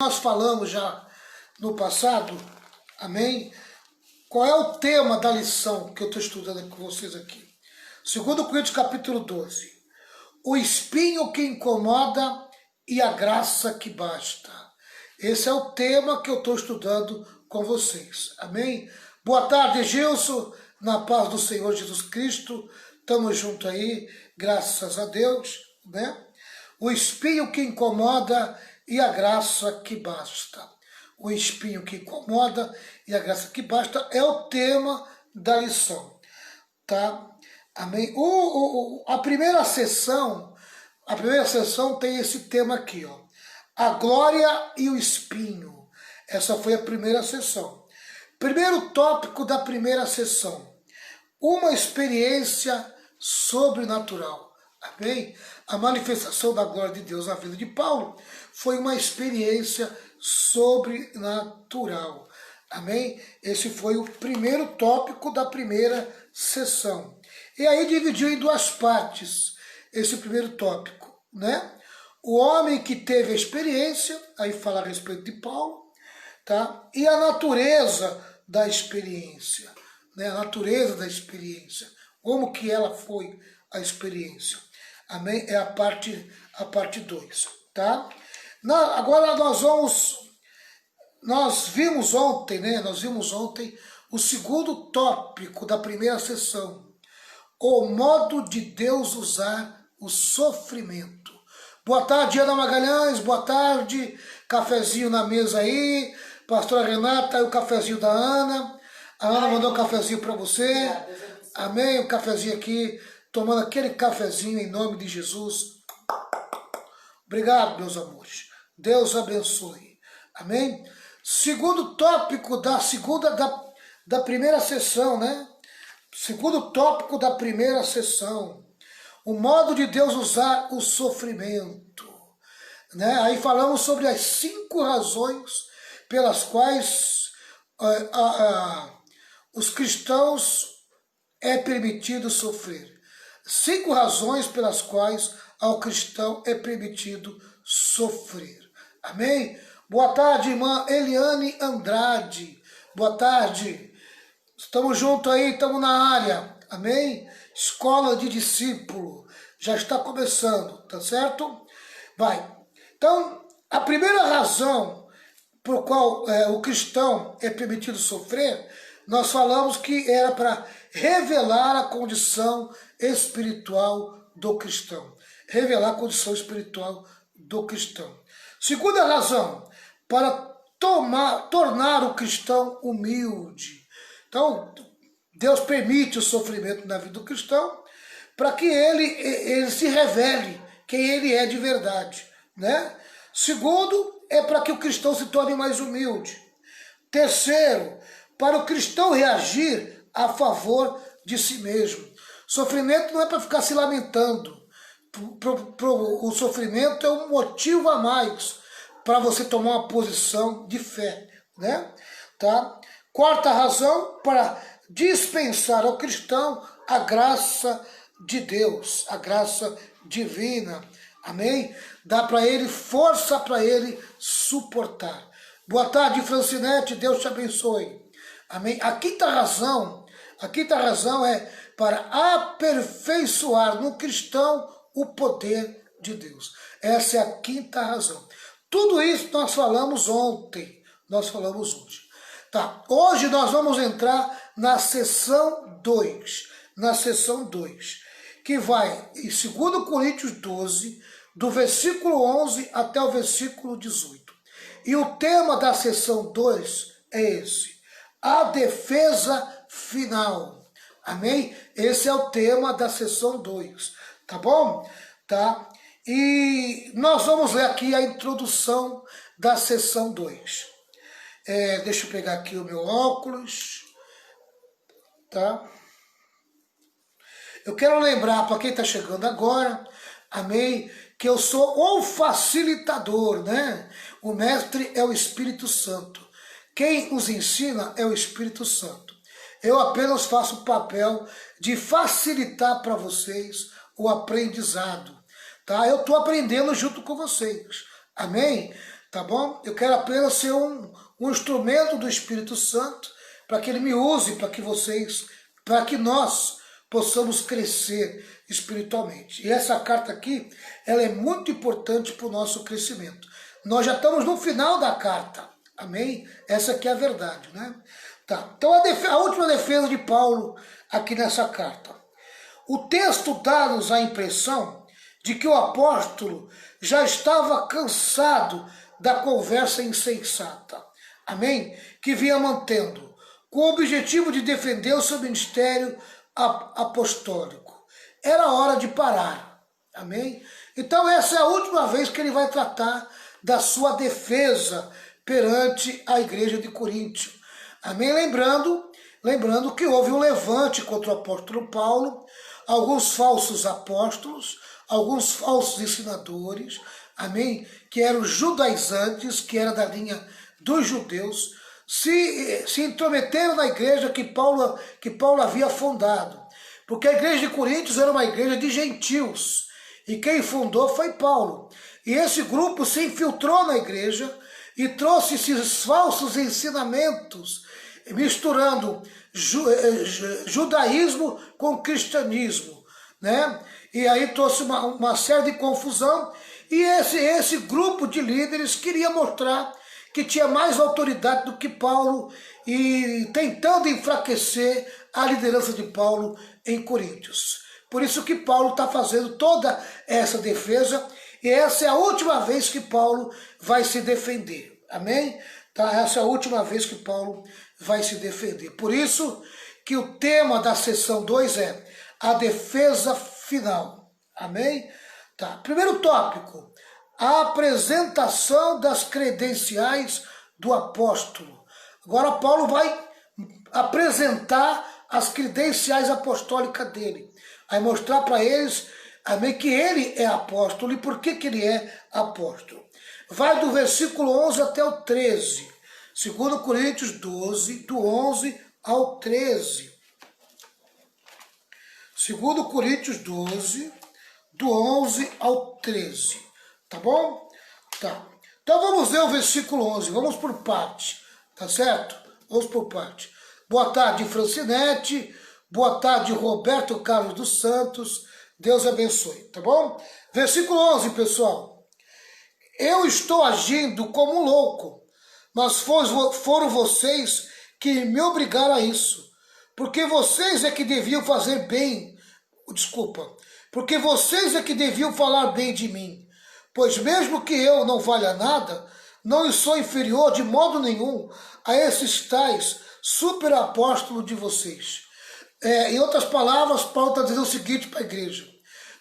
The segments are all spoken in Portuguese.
Nós falamos já no passado, amém? Qual é o tema da lição que eu estou estudando com vocês aqui? 2 Coríntios capítulo 12. O espinho que incomoda e a graça que basta. Esse é o tema que eu estou estudando com vocês, amém? Boa tarde, Gilson, na paz do Senhor Jesus Cristo. Estamos juntos aí, graças a Deus, né? O espinho que incomoda e a graça que basta. O espinho que incomoda e a graça que basta é o tema da lição, tá? Amém? A primeira sessão tem esse tema aqui, ó. A glória e o espinho. Essa foi a primeira sessão. Primeiro tópico da primeira sessão. Uma experiência sobrenatural. Amém? A manifestação da glória de Deus na vida de Paulo foi uma experiência sobrenatural. Amém? Esse foi o primeiro tópico da primeira sessão. E aí dividiu em duas partes esse primeiro tópico, né? O homem que teve a experiência, aí fala a respeito de Paulo, tá? E a natureza da experiência, né? A natureza da experiência, como que ela foi a experiência. Amém? É a parte 2, tá? Agora nós vimos ontem, né? Nós vimos ontem o segundo tópico da primeira sessão. O modo de Deus usar o sofrimento. Boa tarde, Ana Magalhães, boa tarde, cafezinho na mesa aí, pastora Renata, aí o cafezinho da Ana. A Ana mandou um cafezinho para você. Amém, um cafezinho aqui, tomando aquele cafezinho em nome de Jesus. Obrigado, meus amores. Deus abençoe. Amém? Segundo tópico da primeira sessão, né? Segundo tópico da primeira sessão. O modo de Deus usar o sofrimento. Né? Aí falamos sobre as 5 razões pelas quais os cristãos é permitido sofrer. 5 razões pelas quais ao cristão é permitido sofrer. Amém? Boa tarde, irmã Eliane Andrade. Boa tarde. Estamos juntos aí, estamos na área. Amém? Escola de discípulo. Já está começando, tá certo? Vai. Então, a primeira razão por qual o cristão é permitido sofrer, nós falamos que era para revelar a condição espiritual do cristão. Revelar a condição espiritual do cristão. Segunda razão, para tornar o cristão humilde. Então, Deus permite o sofrimento na vida do cristão para que ele se revele quem ele é de verdade, né? Segundo, é para que o cristão se torne mais humilde. Terceiro, para o cristão reagir a favor de si mesmo. Sofrimento não é para ficar se lamentando. O sofrimento é um motivo a mais para você tomar uma posição de fé, né? Tá? Quarta razão, para dispensar ao cristão a graça de Deus, a graça divina. Amém? Dá para ele força para ele suportar. Boa tarde, Francinete, Deus te abençoe. Amém? A quinta razão é para aperfeiçoar no cristão o poder de Deus. Essa é a quinta razão. Tudo isso nós falamos ontem, nós falamos hoje. Tá, hoje nós vamos entrar na sessão 2, que vai em 2 Coríntios 12, do versículo 11 até o versículo 18. E o tema da sessão 2 é esse, a defesa final. Amém? Esse é o tema da sessão 2, tá bom? Tá? E nós vamos ler aqui a introdução da sessão 2. Deixa eu pegar aqui o meu óculos, tá? Eu quero lembrar para quem está chegando agora, amém, que eu sou o facilitador, né? O mestre é o Espírito Santo. Quem nos ensina é o Espírito Santo. Eu apenas faço o papel de facilitar para vocês o aprendizado, tá? Eu estou aprendendo junto com vocês, amém? tá bom? Eu quero apenas ser um instrumento do Espírito Santo para que ele me use, para que nós possamos crescer espiritualmente. E essa carta aqui, ela é muito importante para o nosso crescimento. Nós já estamos no final da carta, amém? Essa aqui é a verdade, né? Tá. Então a última defesa de Paulo aqui nessa carta. O texto dá-nos a impressão de que o apóstolo já estava cansado da conversa insensata, amém? Que vinha mantendo, com o objetivo de defender o seu ministério apostólico. Era hora de parar, amém? Então essa é a última vez que ele vai tratar da sua defesa perante a igreja de Coríntio, amém? Lembrando que houve um levante contra o apóstolo Paulo, alguns falsos apóstolos, alguns falsos ensinadores, amém? Que eram judaizantes, que era da linha dos judeus, se intrometeram na igreja que Paulo havia fundado. Porque a igreja de Coríntios era uma igreja de gentios, e quem fundou foi Paulo. E esse grupo se infiltrou na igreja e trouxe esses falsos ensinamentos, misturando judaísmo com cristianismo, né? E aí trouxe uma série de confusão, e esse grupo de líderes queria mostrar que tinha mais autoridade do que Paulo, e tentando enfraquecer a liderança de Paulo em Coríntios. Por isso que Paulo está fazendo toda essa defesa, e essa é a última vez que Paulo vai se defender, amém? Tá? Essa é a última vez que Paulo vai se defender. Por isso que o tema da sessão 2 é a defesa final, amém? Tá. Primeiro tópico, a apresentação das credenciais do apóstolo. Agora Paulo vai apresentar as credenciais apostólicas dele, vai mostrar para eles, amém, que ele é apóstolo e por que ele é apóstolo. Vai do versículo 11 até o 13, 2 Coríntios 12, do 11 ao 13. 2 Coríntios 12, do 11 ao 13, tá bom? Tá. Então vamos ver o versículo 11, vamos por parte, tá certo? Vamos por parte. Boa tarde, Francinete, boa tarde, Roberto Carlos dos Santos, Deus abençoe, tá bom? Versículo 11, pessoal. Eu estou agindo como um louco, mas foram vocês que me obrigaram a isso, porque vocês é que deviam fazer bem, porque vocês é que deviam falar bem de mim, pois mesmo que eu não valha nada, não sou inferior de modo nenhum a esses tais superapóstolos de vocês. Em outras palavras, Paulo está dizendo o seguinte para a igreja: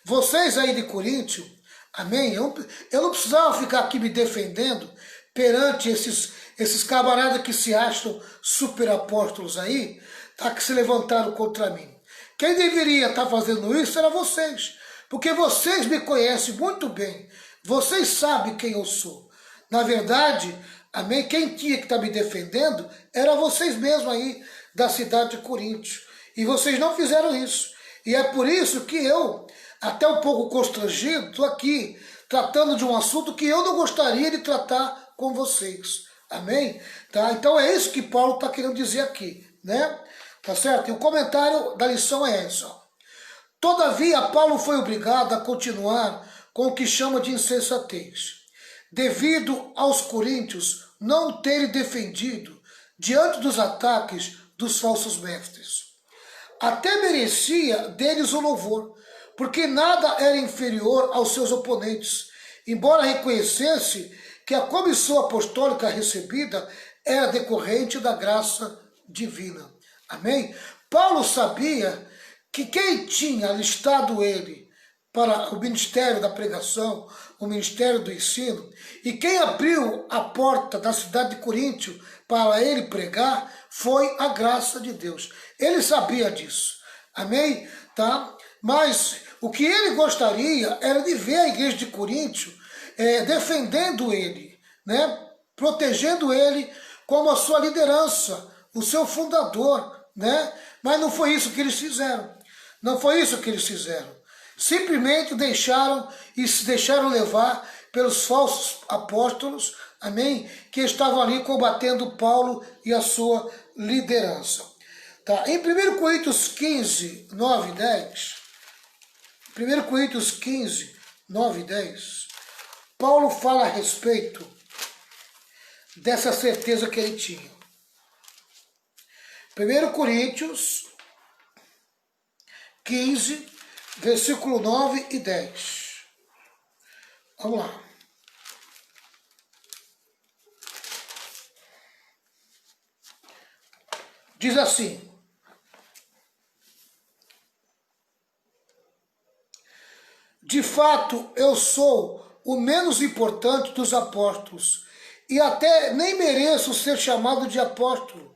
vocês aí de Coríntio, amém? Eu não precisava ficar aqui me defendendo perante esses camaradas que se acham superapóstolos aí, tá, que se levantaram contra mim. Quem deveria estar fazendo isso era vocês, porque vocês me conhecem muito bem, vocês sabem quem eu sou. Na verdade, amém, quem tinha que estar me defendendo era vocês mesmos aí da cidade de Coríntio. E vocês não fizeram isso. E é por isso que eu, até um pouco constrangido, estou aqui tratando de um assunto que eu não gostaria de tratar com vocês. Amém? Tá? Então é isso que Paulo está querendo dizer aqui, né? Tá certo? E o comentário da lição é essa. Todavia, Paulo foi obrigado a continuar com o que chama de insensatez, devido aos coríntios não terem defendido diante dos ataques dos falsos mestres. Até merecia deles o louvor, porque nada era inferior aos seus oponentes, embora reconhecesse que a comissão apostólica recebida era decorrente da graça divina. Amém? Paulo sabia que quem tinha alistado ele para o ministério da pregação, o ministério do ensino, e quem abriu a porta da cidade de Coríntio para ele pregar, foi a graça de Deus. Ele sabia disso, amém? Tá? Mas o que ele gostaria era de ver a igreja de Coríntio defendendo ele, né? Protegendo ele como a sua liderança, o seu fundador, né? Mas não foi isso que eles fizeram. Não foi isso que eles fizeram. Simplesmente deixaram e se deixaram levar pelos falsos apóstolos, amém, que estavam ali combatendo Paulo e a sua liderança. Tá? Em 1 Coríntios 15, 9 e 10, 1 Coríntios 15, 9 e 10, Paulo fala a respeito dessa certeza que ele tinha. 1 Coríntios 15, versículo 9 e 10. Vamos lá. Diz assim: de fato, eu sou o menos importante dos apóstolos, e até nem mereço ser chamado de apóstolo,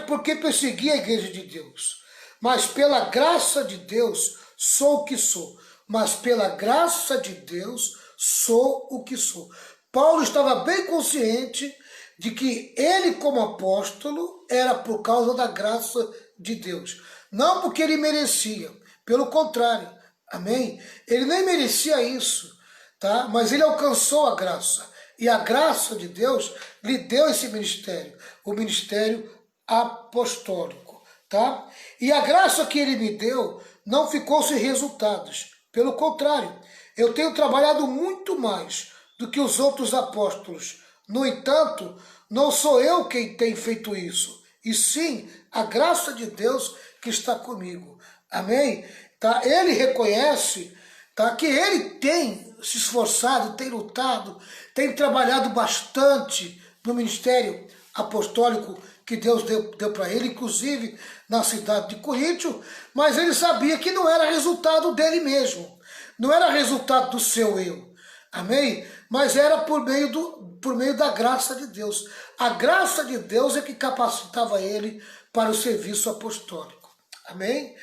porque persegui a igreja de Deus. Mas pela graça de Deus sou o que sou. Mas pela graça de Deus sou o que sou. Paulo estava bem consciente de que ele, como apóstolo, era por causa da graça de Deus. Não porque ele merecia, pelo contrário. Amém? Ele nem merecia isso, tá? Mas ele alcançou a graça. E a graça de Deus lhe deu esse ministério, o ministério apostólico, tá? E a graça que ele me deu não ficou sem resultados. Pelo contrário, eu tenho trabalhado muito mais do que os outros apóstolos. No entanto, não sou eu quem tem feito isso, e sim a graça de Deus que está comigo. Amém? Tá? Ele reconhece, tá, que ele tem se esforçado, tem lutado, tem trabalhado bastante no ministério apostólico que Deus deu para ele, inclusive na cidade de Coríntio, mas ele sabia que não era resultado dele mesmo, não era resultado do seu eu, amém? Mas era por meio da graça de Deus. A graça de Deus é que capacitava ele para o serviço apostólico, amém?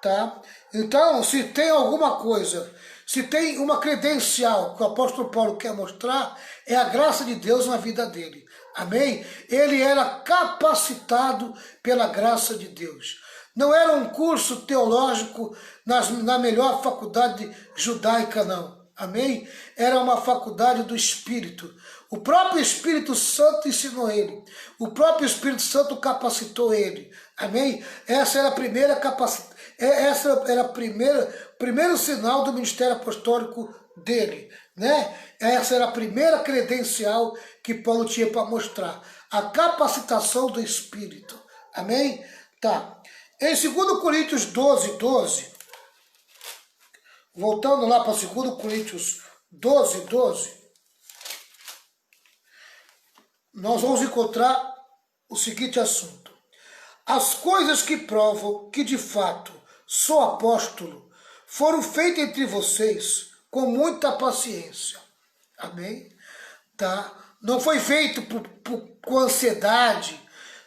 Tá? Então, se tem alguma coisa, se tem uma credencial que o apóstolo Paulo quer mostrar, é a graça de Deus na vida dele. Amém? Ele era capacitado pela graça de Deus. Não era um curso teológico na melhor faculdade judaica, não. Amém? Era uma faculdade do Espírito. O próprio Espírito Santo ensinou ele. O próprio Espírito Santo capacitou ele. Amém? Essa era a primeira capacitação. Essa era o primeiro sinal do ministério apostólico dele, né? Essa era a primeira credencial que Paulo tinha para mostrar, a capacitação do Espírito, amém? Tá. Em 2 Coríntios 12, 12, voltando lá para 2 Coríntios 12, 12, nós vamos encontrar o seguinte assunto: as coisas que provam que de fato sou apóstolo foram feitas entre vocês com muita paciência. Amém? Tá? Não foi feito com ansiedade,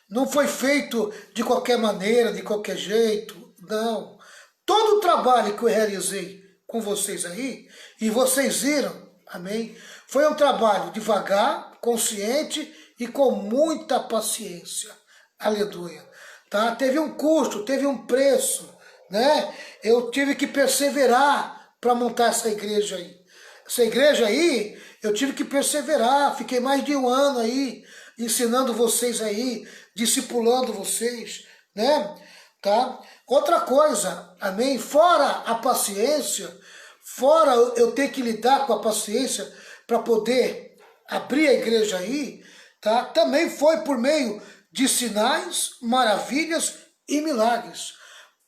não foi feito de qualquer maneira, de qualquer jeito, não. Todo o trabalho que eu realizei com vocês aí, e vocês viram, amém? Foi um trabalho devagar, consciente e com muita paciência. Aleluia. Tá? Teve um custo, teve um preço, né? Eu tive que perseverar para montar essa igreja aí. Essa igreja aí, eu tive que perseverar, fiquei mais de um ano aí, ensinando vocês aí, discipulando vocês, né? Tá? Outra coisa, amém? Fora a paciência, fora eu ter que lidar com a paciência para poder abrir a igreja aí, tá? Também foi por meio de sinais, maravilhas e milagres.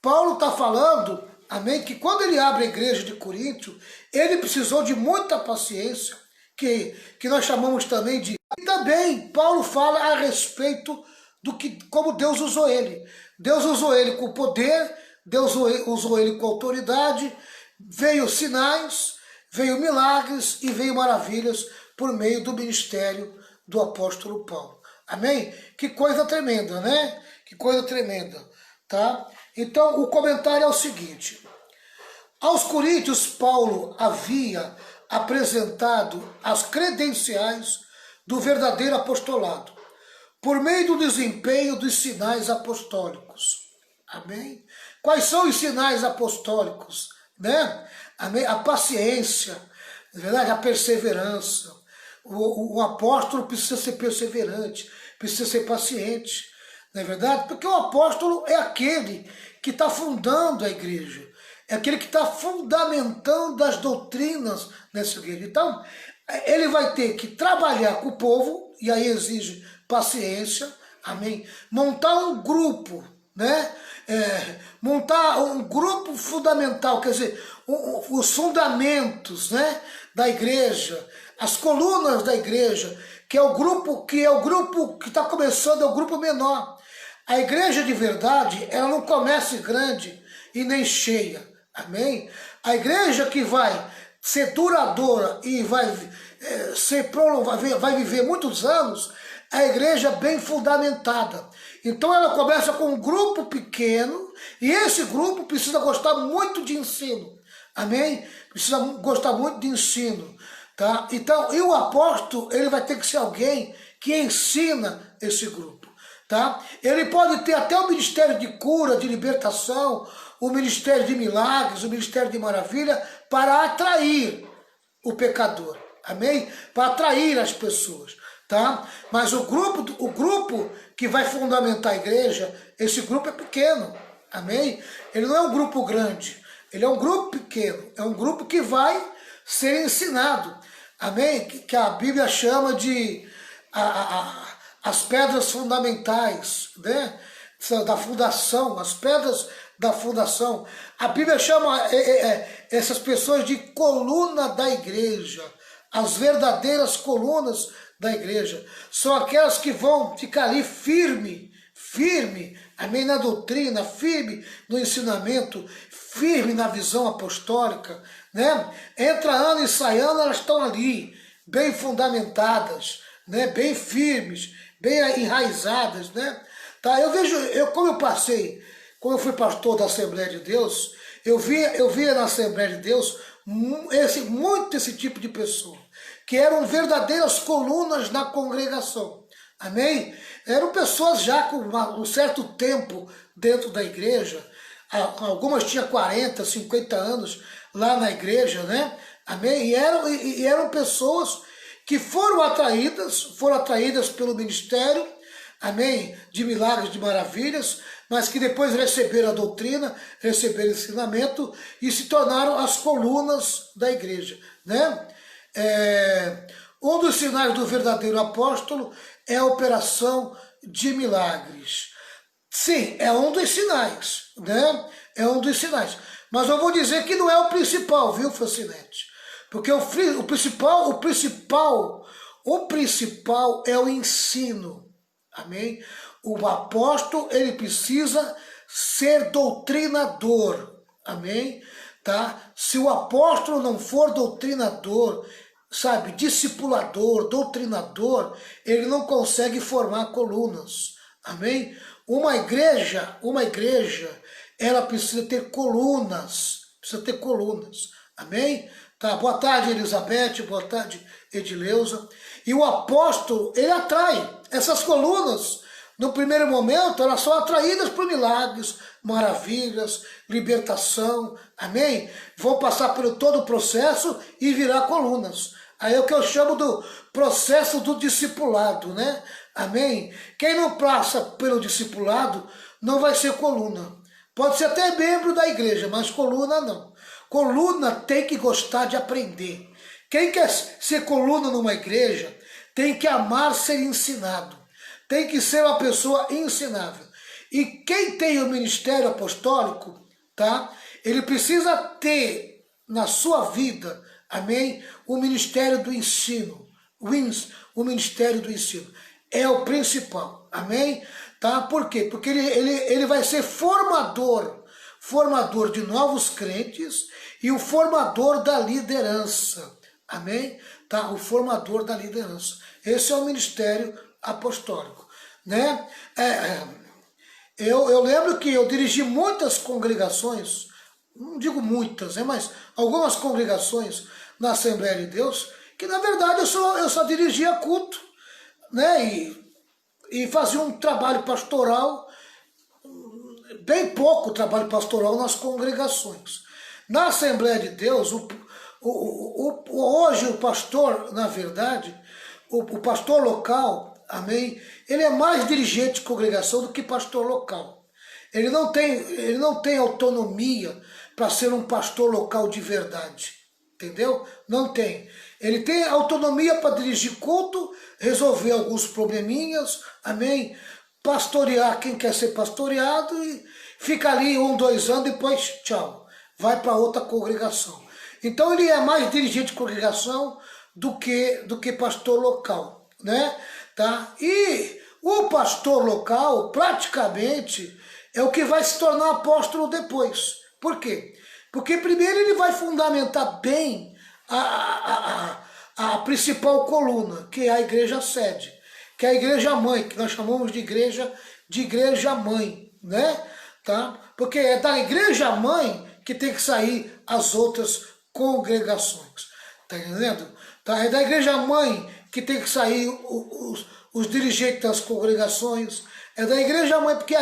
Paulo está falando, amém, que quando ele abre a igreja de Coríntio, ele precisou de muita paciência, que nós chamamos também de... E também Paulo fala a respeito do que, como Deus usou ele. Deus usou ele com poder, Deus usou ele com autoridade, veio sinais, veio milagres e veio maravilhas por meio do ministério do apóstolo Paulo. Amém? Que coisa tremenda, né? Que coisa tremenda, tá? Então, o comentário é o seguinte: aos Coríntios, Paulo havia apresentado as credenciais do verdadeiro apostolado, por meio do desempenho dos sinais apostólicos. Amém? Quais são os sinais apostólicos? Né? Amém? A paciência, na verdade, a perseverança. o apóstolo precisa ser perseverante, precisa ser paciente, não é verdade? Porque o apóstolo é aquele que está fundando a igreja, é aquele que está fundamentando as doutrinas nessa igreja. Então, ele vai ter que trabalhar com o povo, e aí exige paciência, amém? Montar um grupo, né? Montar um grupo fundamental, quer dizer, os fundamentos, né, da igreja, as colunas da igreja, que é o grupo que está começando, é o grupo menor. A igreja de verdade, ela não começa grande e nem cheia, amém? A igreja que vai ser duradoura e vai viver muitos anos, é a igreja bem fundamentada. Então ela começa com um grupo pequeno, e esse grupo precisa gostar muito de ensino, amém? Precisa gostar muito de ensino, tá? Então, e o apóstolo, ele vai ter que ser alguém que ensina esse grupo, tá? Ele pode ter até o ministério de cura, de libertação, o ministério de milagres, o ministério de maravilha, para atrair o pecador, amém? Para atrair as pessoas, tá? Mas o grupo que vai fundamentar a igreja, esse grupo é pequeno, amém? Ele não é um grupo grande, ele é um grupo pequeno, é um grupo que vai ser ensinado, amém? Que a Bíblia chama de as pedras fundamentais, né? Da fundação, as pedras da fundação. A Bíblia chama essas pessoas de coluna da igreja, as verdadeiras colunas da igreja. São aquelas que vão ficar ali firme, amém, na doutrina, firme no ensinamento, firme na visão apostólica, né? Entra ano e sai ano, elas estão ali, bem fundamentadas, né? Bem firmes, bem enraizadas, né? Tá, como eu fui pastor da Assembleia de Deus, eu via na Assembleia de Deus muito esse tipo de pessoa, que eram verdadeiras colunas na congregação, amém? Eram pessoas já com um certo tempo dentro da igreja, algumas tinham 40, 50 anos lá na igreja, né? Amém? E eram pessoas que foram atraídas pelo ministério, amém? De milagres, de maravilhas, mas que depois receberam a doutrina, receberam o ensinamento e se tornaram as colunas da igreja, né? Um dos sinais do verdadeiro apóstolo é a operação de milagres. Sim, é um dos sinais, né? É um dos sinais. Mas eu vou dizer que não é o principal, viu, Francinete? Porque o principal é o ensino, amém? O apóstolo, ele precisa ser doutrinador, amém? Tá? Se o apóstolo não for doutrinador, sabe, discipulador, doutrinador, ele não consegue formar colunas, amém? Uma igreja, ela precisa ter colunas, amém? Tá, boa tarde, Elizabeth, boa tarde, Edileuza. E o apóstolo, ele atrai essas colunas. No primeiro momento, elas são atraídas por milagres, maravilhas, libertação, amém? Vão passar por todo o processo e virar colunas. Aí é o que eu chamo do processo do discipulado, né? Amém? Quem não passa pelo discipulado não vai ser coluna. Pode ser até membro da igreja, mas coluna não. Coluna tem que gostar de aprender. Quem quer ser coluna numa igreja tem que amar ser ensinado. Tem que ser uma pessoa ensinável. E quem tem o ministério apostólico, tá? Ele precisa ter na sua vida, amém? O ministério do ensino. O ministério do ensino. É o principal, amém? Tá? Por quê? Porque ele vai ser formador de novos crentes e o formador da liderança, amém? Tá? O formador da liderança. Esse é o ministério apostólico, né? Eu lembro que eu dirigi muitas congregações, não digo muitas, mas algumas congregações na Assembleia de Deus, que na verdade eu só dirigia culto, né? E fazia um trabalho pastoral, bem pouco trabalho pastoral nas congregações. Na Assembleia de Deus, hoje o pastor, na verdade, o pastor local, amém, ele é mais dirigente de congregação do que pastor local. Ele não tem autonomia para ser um pastor local de verdade, entendeu? Não tem. Ele tem autonomia para dirigir culto, resolver alguns probleminhas, amém? Pastorear quem quer ser pastoreado e fica ali 1, 2 anos, depois tchau, vai para outra congregação. Então ele é mais dirigente de congregação do que pastor local, né? Tá? E o pastor local praticamente é o que vai se tornar apóstolo depois. Por quê? Porque primeiro ele vai fundamentar bem a principal coluna, que é a igreja sede, que é a igreja mãe, que nós chamamos de igreja mãe, né? Tá? Porque é da igreja mãe que tem que sair as outras congregações, tá entendendo? Tá? É da igreja mãe que tem que sair os dirigentes das congregações, é da igreja mãe, porque é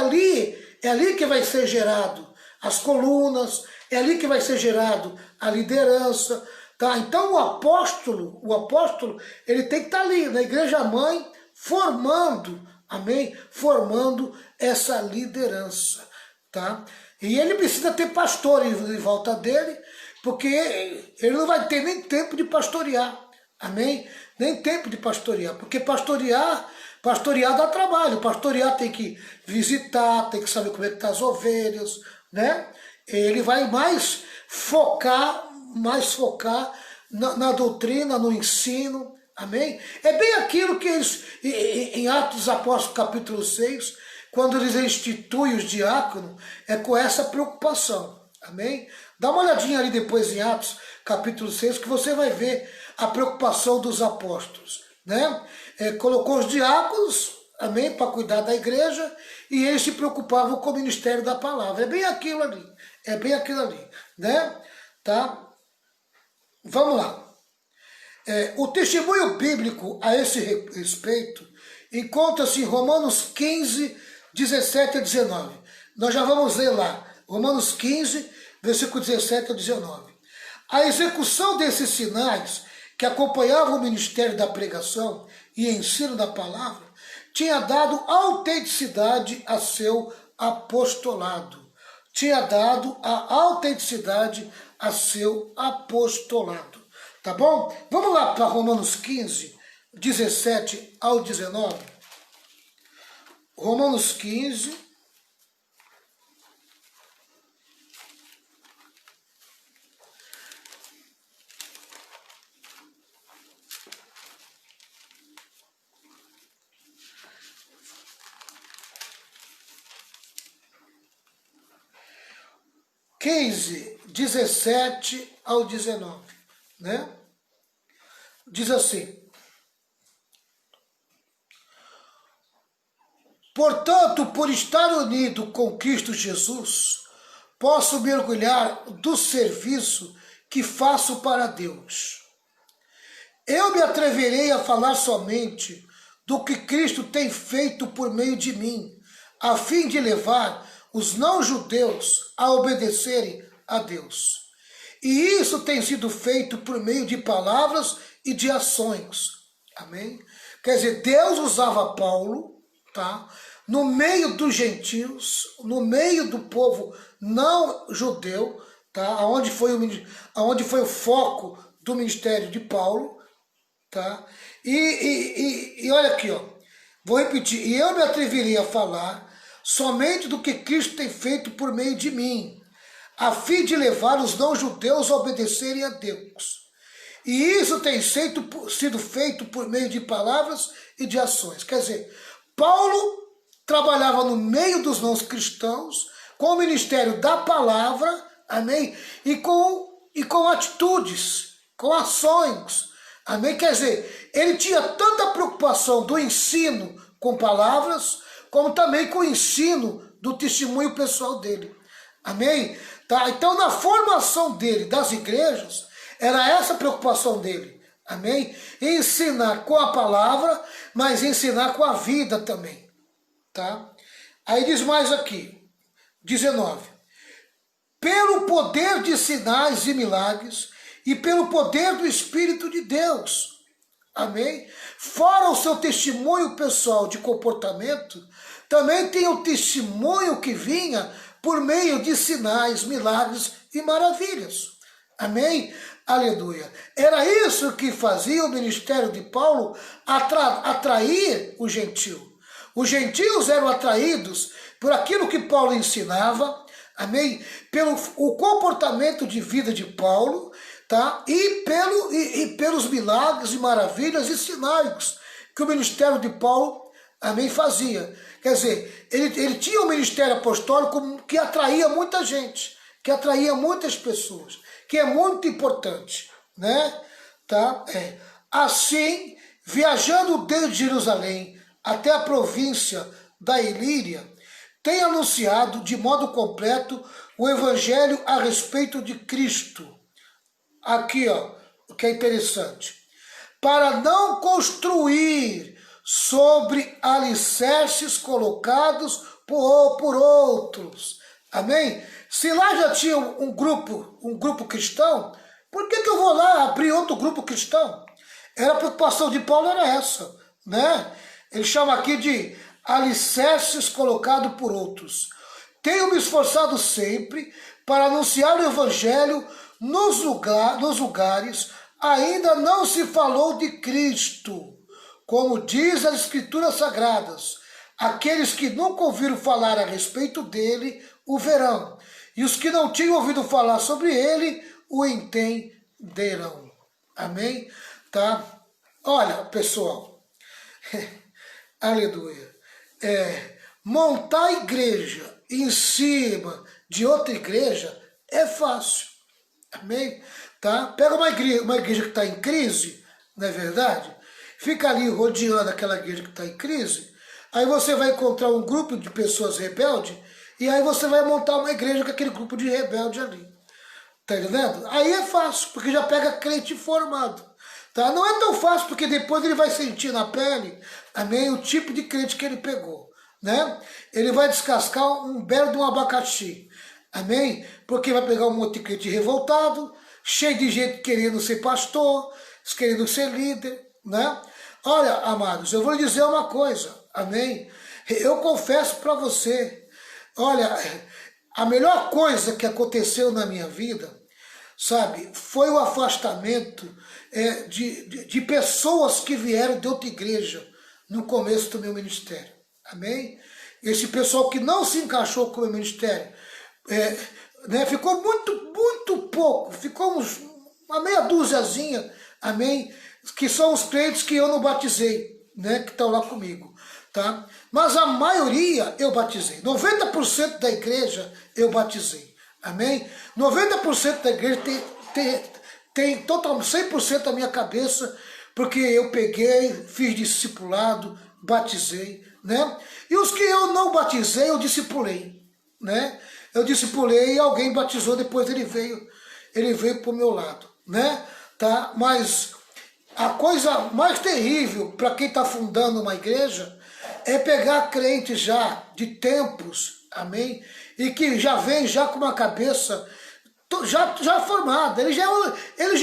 ali que vai ser gerado as colunas, é ali que vai ser gerado a liderança, tá? Então o apóstolo, ele tem que estar ali na igreja mãe, formando, amém? Formando essa liderança, tá? E ele precisa ter pastor em volta dele, porque ele não vai ter nem tempo de pastorear, amém? Nem tempo de pastorear, porque pastorear dá trabalho, pastorear tem que visitar, tem que saber como é que estão as ovelhas, né? Ele vai mais focar na doutrina, no ensino, amém? É bem aquilo que eles, em Atos dos Apóstolos capítulo 6, quando eles instituem os diáconos, é com essa preocupação, amém? Dá uma olhadinha ali depois em Atos capítulo 6, que você vai ver a preocupação dos apóstolos, né? Colocou os diáconos, amém, para cuidar da igreja, e eles se preocupavam com o ministério da palavra. É bem aquilo ali, né? Tá? Vamos lá. O testemunho bíblico a esse respeito encontra-se em Romanos 15, 17 a 19. Nós já vamos ler lá, Romanos 15, versículo 17 a 19. A execução desses sinais que acompanhavam o ministério da pregação e ensino da palavra tinha dado autenticidade a seu apostolado. Tá bom? Vamos lá para Romanos 15, 17 ao 19. Romanos 15, (15, 17 ao 19, né? Diz assim: portanto, por estar unido com Cristo Jesus, posso me orgulhar do serviço que faço para Deus. Eu me atreverei a falar somente do que Cristo tem feito por meio de mim, a fim de levar os não-judeus a obedecerem a Deus. E isso tem sido feito por meio de palavras e de ações. Amém? Quer dizer, Deus usava Paulo, tá? No meio dos gentios, no meio do povo não judeu, tá? Aonde foi o foco do ministério de Paulo, tá? E olha aqui, ó. Vou repetir. E eu me atreveria a falar somente do que Cristo tem feito por meio de mim, a fim de levar os não-judeus a obedecerem a Deus. E isso tem sido feito por meio de palavras e de ações. Quer dizer, Paulo trabalhava no meio dos não-cristãos, com o ministério da palavra, amém? E com atitudes, com ações, amém? Quer dizer, ele tinha tanta preocupação do ensino com palavras, como também com o ensino do testemunho pessoal dele. Amém? Tá? Então, na formação dele, das igrejas, era essa a preocupação dele. Amém? Ensinar com a palavra, mas ensinar com a vida também. Tá? Aí diz mais aqui, 19. Pelo poder de sinais e milagres e pelo poder do Espírito de Deus. amém? Fora o seu testemunho pessoal de comportamento, também tem o testemunho que vinha por meio de sinais, milagres e maravilhas, amém? Aleluia. Era isso que fazia o ministério de Paulo atrair o gentio. Os gentios eram atraídos por aquilo que Paulo ensinava, amém? Pelo o comportamento de vida de Paulo, tá? E pelos milagres e maravilhas e sinais que o ministério de Paulo, amém, fazia. Quer dizer, ele tinha um ministério apostólico que atraía muita gente, que atraía muitas pessoas, que é muito importante, né? Tá? Assim, viajando desde Jerusalém até a província da Ilíria, tem anunciado de modo completo o evangelho a respeito de Cristo. Aqui, ó, o que é interessante. Para não construir sobre alicerces colocados por outros. Amém? Se lá já tinha um grupo cristão, por que eu vou lá abrir outro grupo cristão? A preocupação de Paulo era essa, né? Ele chama aqui de alicerces colocados por outros. Tenho me esforçado sempre para anunciar o evangelho nos lugares ainda não se falou de Cristo, como diz as Escrituras Sagradas. Aqueles que nunca ouviram falar a respeito dele o verão, e os que não tinham ouvido falar sobre ele o entenderão. Amém? Tá? Olha, pessoal, aleluia. Montar igreja em cima de outra igreja é fácil. Amém? Tá? Pega uma igreja que está em crise, não é verdade? Fica ali rodeando aquela igreja que está em crise, aí você vai encontrar um grupo de pessoas rebeldes, e aí você vai montar uma igreja com aquele grupo de rebelde ali. Tá entendendo? Aí é fácil, porque já pega crente formado. Tá? Não é tão fácil, porque depois ele vai sentir na pele, amém, o tipo de crente que ele pegou. Né? Ele vai descascar um belo de um abacaxi. Amém? Porque vai pegar um monte de crente revoltado, cheio de gente querendo ser pastor, querendo ser líder. Né? Olha, amados, eu vou lhe dizer uma coisa. Amém? Eu confesso para você, olha, a melhor coisa que aconteceu na minha vida, sabe, foi o afastamento de pessoas que vieram de outra igreja no começo do meu ministério. Amém? Esse pessoal que não se encaixou com o meu ministério, né, ficou muito pouco, ficou uma meia dúziazinha, amém? Que são os crentes que eu não batizei, né, que estão lá comigo. Tá? Mas a maioria eu batizei. 90% da igreja eu batizei. Amém? 90% da igreja tem total 100% da minha cabeça, porque eu peguei, fiz discipulado, batizei, né? E os que eu não batizei, eu discipulei, né? Eu discipulei e alguém batizou, depois ele veio pro meu lado, né? Tá? Mas a coisa mais terrível para quem está fundando uma igreja é pegar crente já de tempos, amém? E que já vem já com uma cabeça já formada, ele já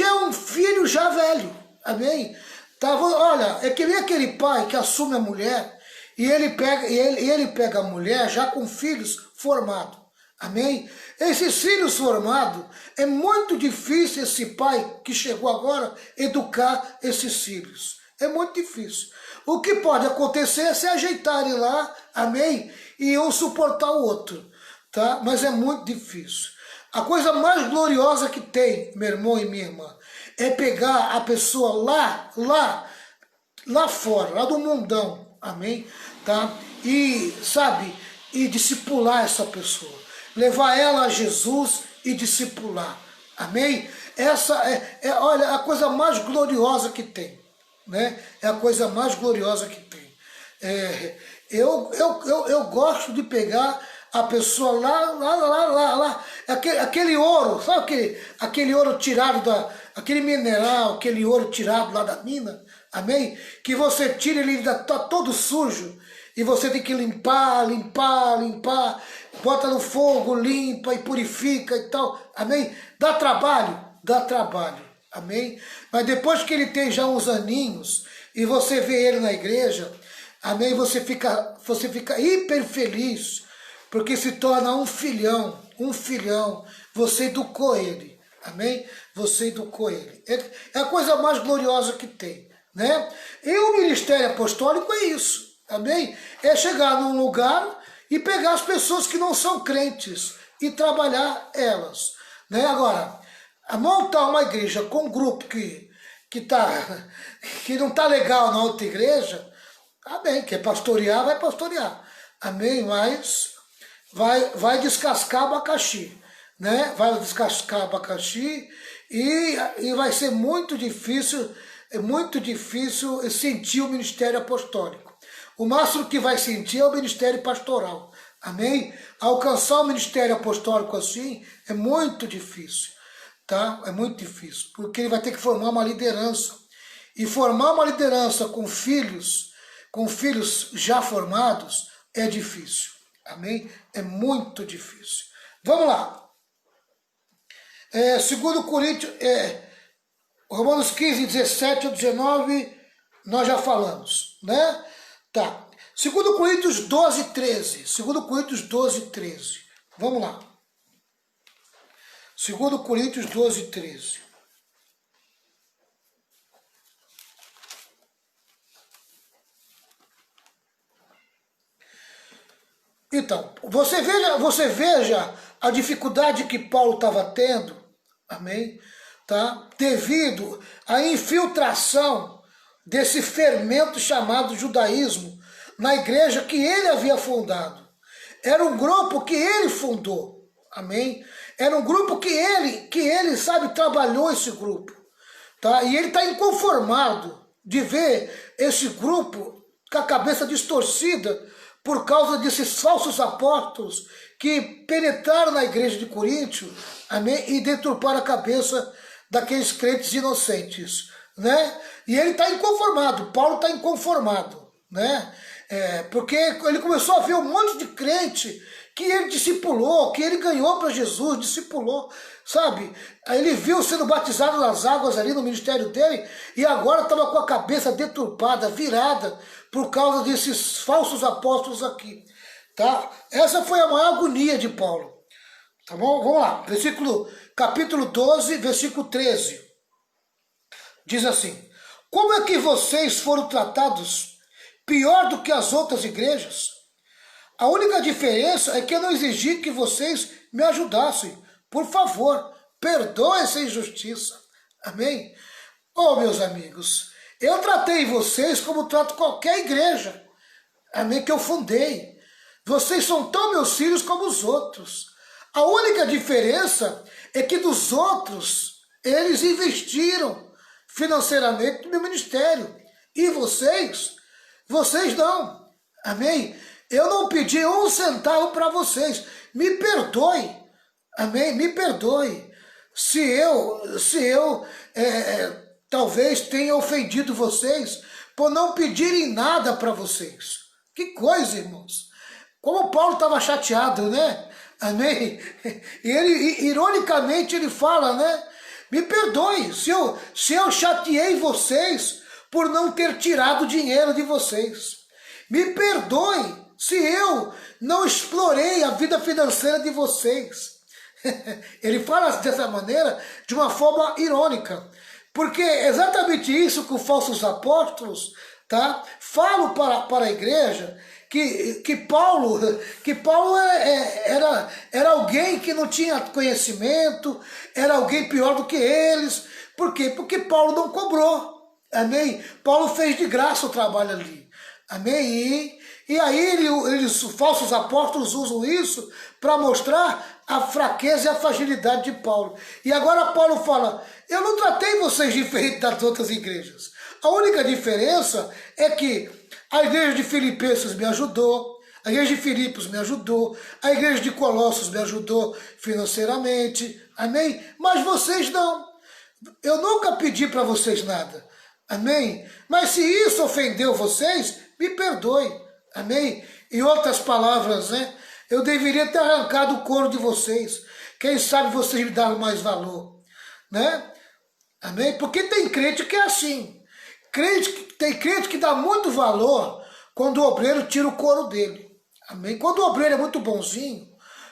é um filho já velho, amém? Tá, olha, é que nem aquele pai que assume a mulher e ele pega a mulher já com filhos formados, amém? Esses filhos formados, é muito difícil esse pai que chegou agora educar esses filhos, é muito difícil. O que pode acontecer é se ajeitarem lá, amém? E um suportar o outro, tá? Mas é muito difícil. A coisa mais gloriosa que tem, meu irmão e minha irmã, é pegar a pessoa lá fora, lá do mundão, amém? Tá? E, sabe, e discipular essa pessoa. Levar ela a Jesus e discipular, amém? Essa olha, a coisa mais gloriosa que tem. Né? É a coisa mais gloriosa que tem. Eu gosto de pegar a pessoa lá, aquele ouro, sabe aquele ouro tirado aquele mineral, aquele ouro tirado lá da mina, amém? Que você tira, ele ainda está todo sujo, e você tem que limpar, bota no fogo, limpa e purifica e tal, amém? Dá trabalho, amém? Mas depois que ele tem já uns aninhos, e você vê ele na igreja, amém? Você fica hiper feliz, porque se torna um filhão, você educou ele, amém? Você educou ele. É a coisa mais gloriosa que tem, né? E o ministério apostólico é isso, amém? É chegar num lugar e pegar as pessoas que não são crentes e trabalhar elas, né? Agora, montar uma igreja com um grupo que não está legal na outra igreja, amém, quer pastorear, vai pastorear, amém, mas vai descascar abacaxi, né? Vai descascar abacaxi e vai ser muito difícil sentir o ministério apostólico. O máximo que vai sentir é o ministério pastoral, amém? Alcançar o ministério apostólico assim é muito difícil, tá? É muito difícil, porque ele vai ter que formar uma liderança. E formar uma liderança com filhos já formados é difícil, amém? É muito difícil. Vamos lá. Segundo Coríntios, Romanos 15, 17 a 19, nós já falamos, né? Tá. Segundo Coríntios 12, 13. Segundo Coríntios 12, 13. Vamos lá. Segundo Coríntios 12, 13. Então, você veja a dificuldade que Paulo estava tendo, amém? Tá? Devido à infiltração desse fermento chamado judaísmo na igreja que ele havia fundado. Era um grupo que ele fundou, amém? Era um grupo que ele sabe, trabalhou esse grupo, tá? E ele está inconformado de ver esse grupo com a cabeça distorcida por causa desses falsos apóstolos que penetraram na igreja de Coríntio, amém? E deturparam a cabeça daqueles crentes inocentes, né? E ele está inconformado, Paulo está inconformado, né? Porque ele começou a ver um monte de crente que ele discipulou, que ele ganhou para Jesus, discipulou, sabe? Aí ele viu sendo batizado nas águas ali no ministério dele e agora estava com a cabeça deturpada, virada, por causa desses falsos apóstolos aqui, tá? Essa foi a maior agonia de Paulo, tá bom? Vamos lá, capítulo 12, versículo 13, diz assim: como é que vocês foram tratados pior do que as outras igrejas? A única diferença é que eu não exigi que vocês me ajudassem. Por favor, perdoem essa injustiça. Amém? Oh, meus amigos, eu tratei vocês como trato qualquer igreja, amém, que eu fundei. Vocês são tão meus filhos como os outros. A única diferença é que dos outros, eles investiram financeiramente no meu ministério. E vocês não. Amém? Eu não pedi um centavo para vocês. Me perdoe. Amém? Me perdoe. Se eu talvez tenha ofendido vocês por não pedirem nada para vocês. Que coisa, irmãos. Como Paulo estava chateado, né? Amém? E ele, ironicamente, ele fala, né? Me perdoe se eu chateei vocês por não ter tirado dinheiro de vocês. Me perdoe se eu não explorei a vida financeira de vocês. Ele fala dessa maneira, de uma forma irônica, porque é exatamente isso que os falsos apóstolos, tá, falam para a igreja, que Paulo era alguém que não tinha conhecimento, era alguém pior do que eles. Por quê? Porque Paulo não cobrou, amém? Paulo fez de graça o trabalho ali, amém? E aí os falsos apóstolos usam isso para mostrar a fraqueza e a fragilidade de Paulo. E agora Paulo fala: eu não tratei vocês diferente das outras igrejas. A única diferença é que a igreja de Filipenses me ajudou, a igreja de Filipos me ajudou, a igreja de Colossos me ajudou financeiramente, amém? Mas vocês não. Eu nunca pedi para vocês nada, amém? Mas se isso ofendeu vocês, me perdoe, amém? Em outras palavras, né? Eu deveria ter arrancado o couro de vocês. Quem sabe vocês me davam mais valor, né? Amém? Porque tem crente que é assim. Tem crente que dá muito valor quando o obreiro tira o couro dele. Amém? Quando o obreiro é muito bonzinho,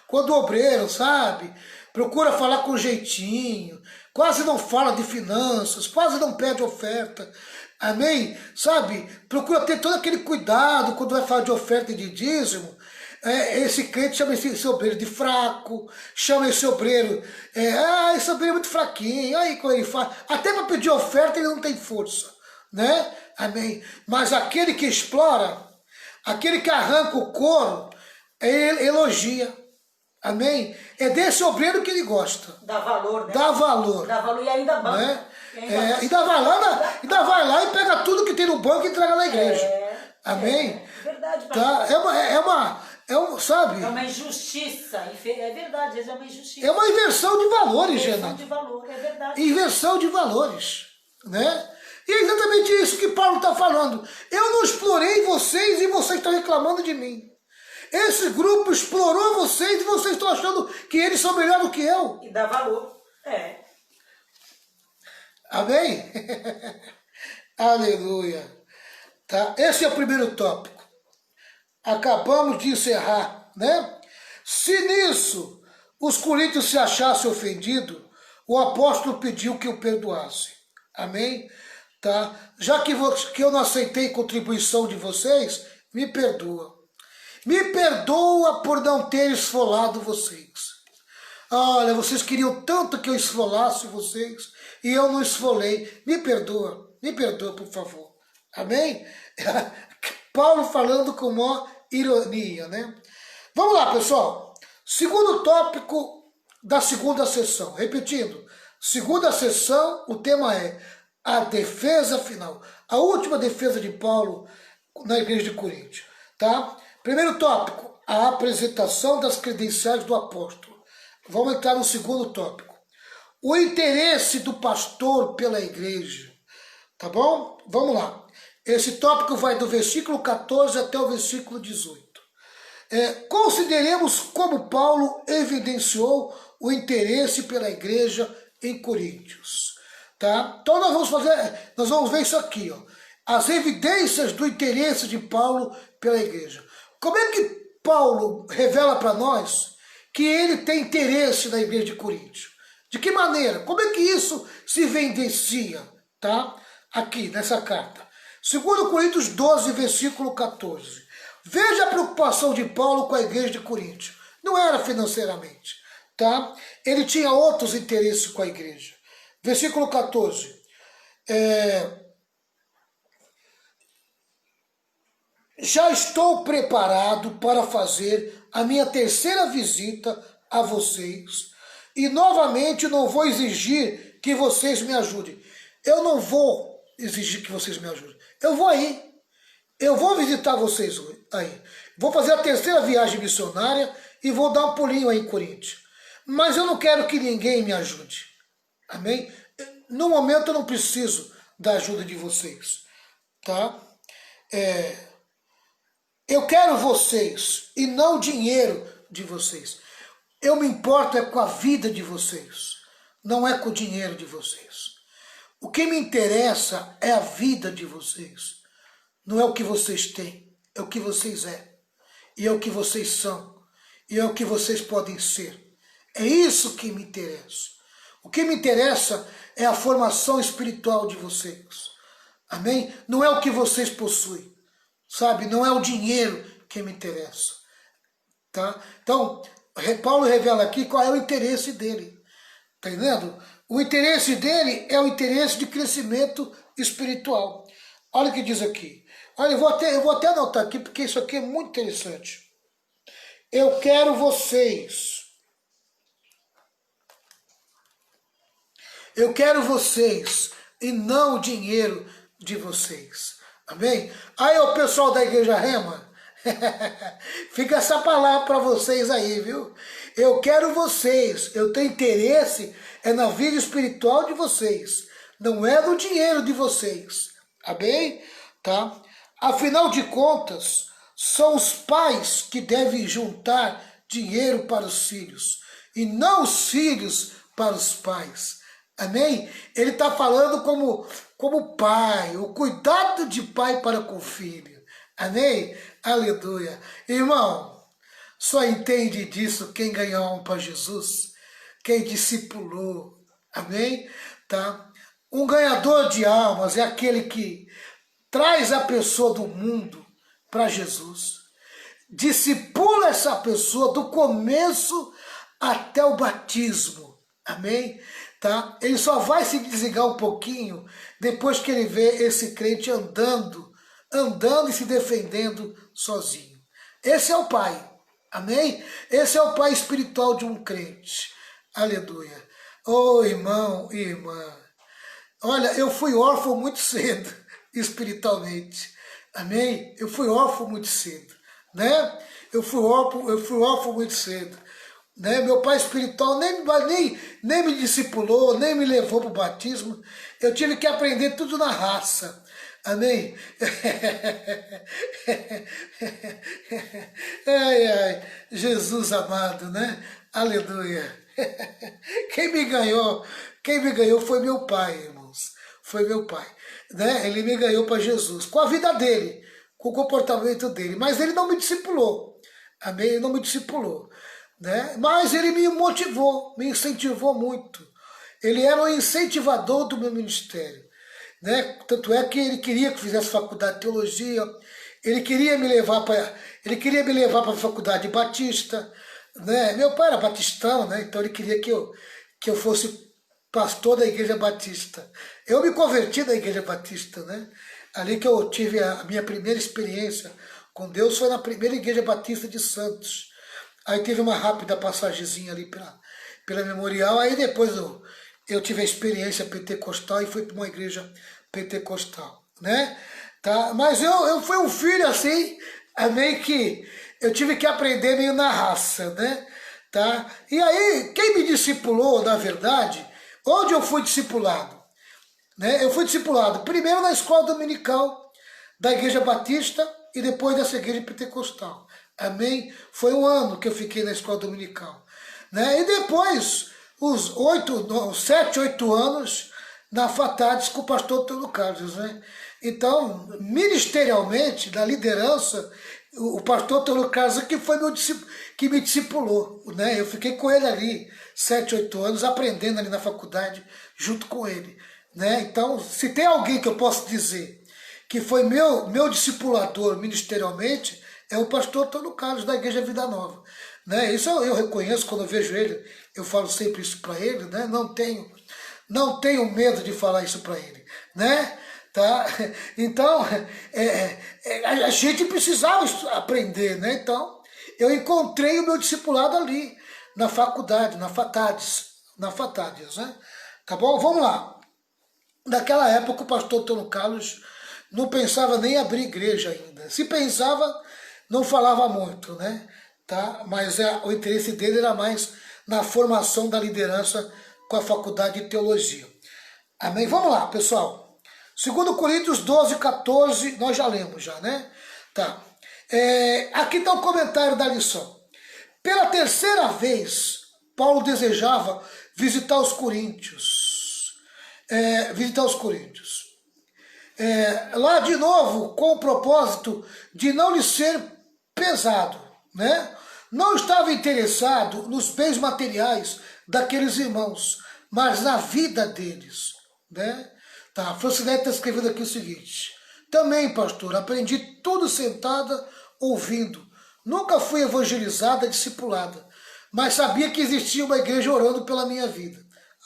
quando o obreiro, sabe, procura falar com jeitinho, quase não fala de finanças, quase não pede oferta, amém? Sabe, procura ter todo aquele cuidado quando vai falar de oferta e de dízimo. Esse crente chama esse obreiro de fraco, chama esse obreiro, esse obreiro é muito fraquinho, aí como ele fala, até para pedir oferta ele não tem força, né? Amém? Mas aquele que explora, aquele que arranca o couro, ele elogia. Amém? É desse obreiro que ele gosta. Dá valor, né? Dá valor. Dá valor e ainda banca. Né? Ainda vai lá e pega tudo que tem no banco e entrega na igreja. Amém? Verdade. Tá? Sabe? É uma injustiça. É verdade, é uma injustiça. É uma inversão de valores, Inversão Renato. de valor, é verdade. Inversão de valores. Né? E é exatamente isso que Paulo está falando. Eu não explorei vocês e vocês estão reclamando de mim. Esse grupo explorou vocês e vocês estão achando que eles são melhor do que eu. E dá valor. Amém? Aleluia. Tá? Esse é o primeiro tópico. Acabamos de encerrar, né? Se nisso os coríntios se achassem ofendidos, o apóstolo pediu que o perdoasse. Amém? Tá? Já que eu não aceitei contribuição de vocês, me perdoa. Me perdoa por não ter esfolado vocês. Olha, vocês queriam tanto que eu esfolasse vocês e eu não esfolei. Me perdoa, por favor. Amém? Paulo falando com maior ironia, né? Vamos lá, pessoal. Segundo tópico da segunda sessão. Repetindo, segunda sessão, o tema é a defesa final. A última defesa de Paulo na igreja de Corinto, tá? Primeiro tópico, a apresentação das credenciais do apóstolo. Vamos entrar no segundo tópico. O interesse do pastor pela igreja. Tá bom? Vamos lá. Esse tópico vai do versículo 14 até o versículo 18. Consideremos como Paulo evidenciou o interesse pela igreja em Coríntios. Tá? Então nós vamos ver isso aqui, ó. As evidências do interesse de Paulo pela igreja. Como é que Paulo revela para nós que ele tem interesse na igreja de Corinto? De que maneira? Como é que isso se evidencia? Tá? Aqui, nessa carta. 2 Coríntios 12, versículo 14. Veja a preocupação de Paulo com a igreja de Corinto. Não era financeiramente. Tá? Ele tinha outros interesses com a igreja. Versículo 14. Já estou preparado para fazer a minha terceira visita a vocês e novamente não vou exigir que vocês me ajudem. Eu não vou exigir que vocês me ajudem. Eu vou aí. Eu vou visitar vocês aí. Vou fazer a terceira viagem missionária e vou dar um pulinho aí em Corinto. Mas eu não quero que ninguém me ajude. Amém? No momento eu não preciso da ajuda de vocês. Tá? Eu quero vocês e não o dinheiro de vocês. Eu me importo com a vida de vocês, não é com o dinheiro de vocês. O que me interessa é a vida de vocês. Não é o que vocês têm, é o que vocês e é o que vocês são, e é o que vocês podem ser. É isso que me interessa. O que me interessa é a formação espiritual de vocês. Amém? Não é o que vocês possuem. Sabe, não é o dinheiro que me interessa. Tá? Então, Paulo revela aqui qual é o interesse dele. Tá entendendo? O interesse dele é o interesse de crescimento espiritual. Olha o que diz aqui. Olha, eu vou até anotar aqui, porque isso aqui é muito interessante. Eu quero vocês. Eu quero vocês e não o dinheiro de vocês. Amém? Aí o pessoal da Igreja Rema, fica essa palavra para vocês aí, viu? Eu quero vocês, eu tenho interesse na vida espiritual de vocês, não é no dinheiro de vocês. Amém? Tá? Afinal de contas, são os pais que devem juntar dinheiro para os filhos, e não os filhos para os pais. Amém? Ele está falando como pai, o cuidado de pai para com o filho. Amém? Aleluia. Irmão, só entende disso quem ganhou alma para Jesus, quem discipulou. Amém? Tá? Um ganhador de almas é aquele que traz a pessoa do mundo para Jesus. Discipula essa pessoa do começo até o batismo. Amém? Tá? Ele só vai se desligar um pouquinho depois que ele vê esse crente andando e se defendendo sozinho. Esse é o pai. Amém? Esse é o pai espiritual de um crente. Aleluia. Oh, irmão e irmã. Olha, eu fui órfão muito cedo, espiritualmente. Amém? Eu fui órfão muito cedo, né? Eu fui órfão muito cedo. Né? Meu pai espiritual nem me discipulou, nem me levou para o batismo. Eu tive que aprender tudo na raça. Amém? Ai, ai, Jesus amado, né? Aleluia. Quem me ganhou foi meu pai, irmãos. Foi meu pai. Né? Ele me ganhou para Jesus, com a vida dele, com o comportamento dele. Mas ele não me discipulou. Amém? Ele não me discipulou. Né? Mas ele me motivou, me incentivou muito. Ele era o incentivador do meu ministério. Né? Tanto é que ele queria que eu fizesse faculdade de teologia, ele queria me levar para a faculdade batista. Né? Meu pai era batistão, né? Então ele queria que eu fosse pastor da igreja batista. Eu me converti na igreja batista, né? Ali que eu tive a minha primeira experiência com Deus foi na primeira igreja batista de Santos. Aí teve uma rápida passagemzinha ali pela Memorial, aí depois eu tive a experiência pentecostal e fui para uma igreja pentecostal, né? Tá? Mas eu fui um filho assim, meio que eu tive que aprender meio na raça, né? Tá? E aí, quem me discipulou, na verdade, onde eu fui discipulado? Né? Eu fui discipulado primeiro na escola dominical da igreja batista e depois dessa igreja pentecostal. Amém? Foi um ano que eu fiquei na escola dominical. Né? E depois, os 7, 8 anos na Fatades com o pastor Antônio Carlos. Né? Então, ministerialmente, na liderança, o pastor Antônio Carlos que me discipulou. Né? Eu fiquei com ele ali 7, 8 anos, aprendendo ali na faculdade, junto com ele. Né? Então, se tem alguém que eu posso dizer que foi meu discipulador ministerialmente, é o pastor Antônio Carlos, da Igreja Vida Nova. Né? Isso eu reconheço quando eu vejo ele, eu falo sempre isso para ele, né? Não tenho medo de falar isso para ele. Né? Tá? Então, a gente precisava aprender. Né? Então, eu encontrei o meu discipulado ali, na faculdade, na Fatades. Né? Tá bom? Vamos lá. Naquela época, o pastor Antônio Carlos não pensava nem em abrir igreja ainda. Se pensava, não falava muito, né? Tá? Mas o interesse dele era mais na formação da liderança com a faculdade de teologia. Amém? Vamos lá, pessoal. 2 Coríntios 12, 14, nós já lemos já, né? Tá. Aqui está o comentário da lição. Pela terceira vez, Paulo desejava visitar os coríntios. Lá de novo, com o propósito de não lhe ser pesado, né? Não estava interessado nos bens materiais daqueles irmãos, mas na vida deles, né? Tá, Francinete está escrevendo aqui o seguinte: também, pastor, aprendi tudo sentada, ouvindo. Nunca fui evangelizada, discipulada, mas sabia que existia uma igreja orando pela minha vida.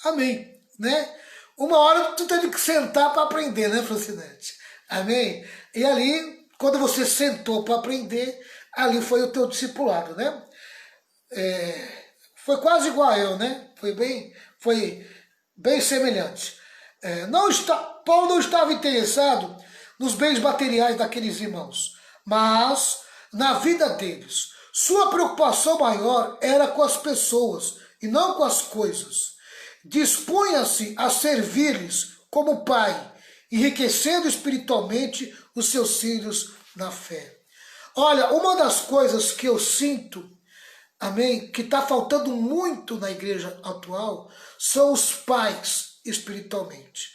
Amém, né? Uma hora tu teve que sentar para aprender, né, Francinete? Amém? E ali, quando você sentou para aprender, ali foi o teu discipulado, né? Foi quase igual a eu, né? Foi bem semelhante. Paulo não estava interessado nos bens materiais daqueles irmãos, mas na vida deles. Sua preocupação maior era com as pessoas e não com as coisas. Dispunha-se a servir-lhes como pai, enriquecendo espiritualmente os seus filhos na fé. Olha, uma das coisas que eu sinto, amém, que está faltando muito na igreja atual, são os pais espiritualmente.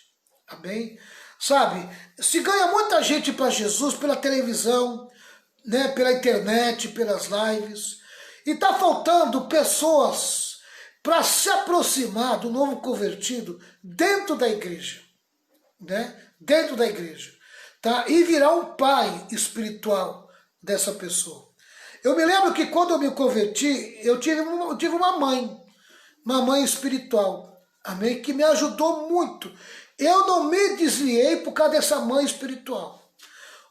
Amém? Sabe, se ganha muita gente para Jesus pela televisão, né, pela internet, pelas lives, e está faltando pessoas para se aproximar do novo convertido dentro da igreja, né? Dentro da igreja, tá? E virar um pai espiritual dessa pessoa. Eu me lembro que quando eu me converti, eu tive uma mãe espiritual, amém? Que me ajudou muito. Eu não me desviei por causa dessa mãe espiritual.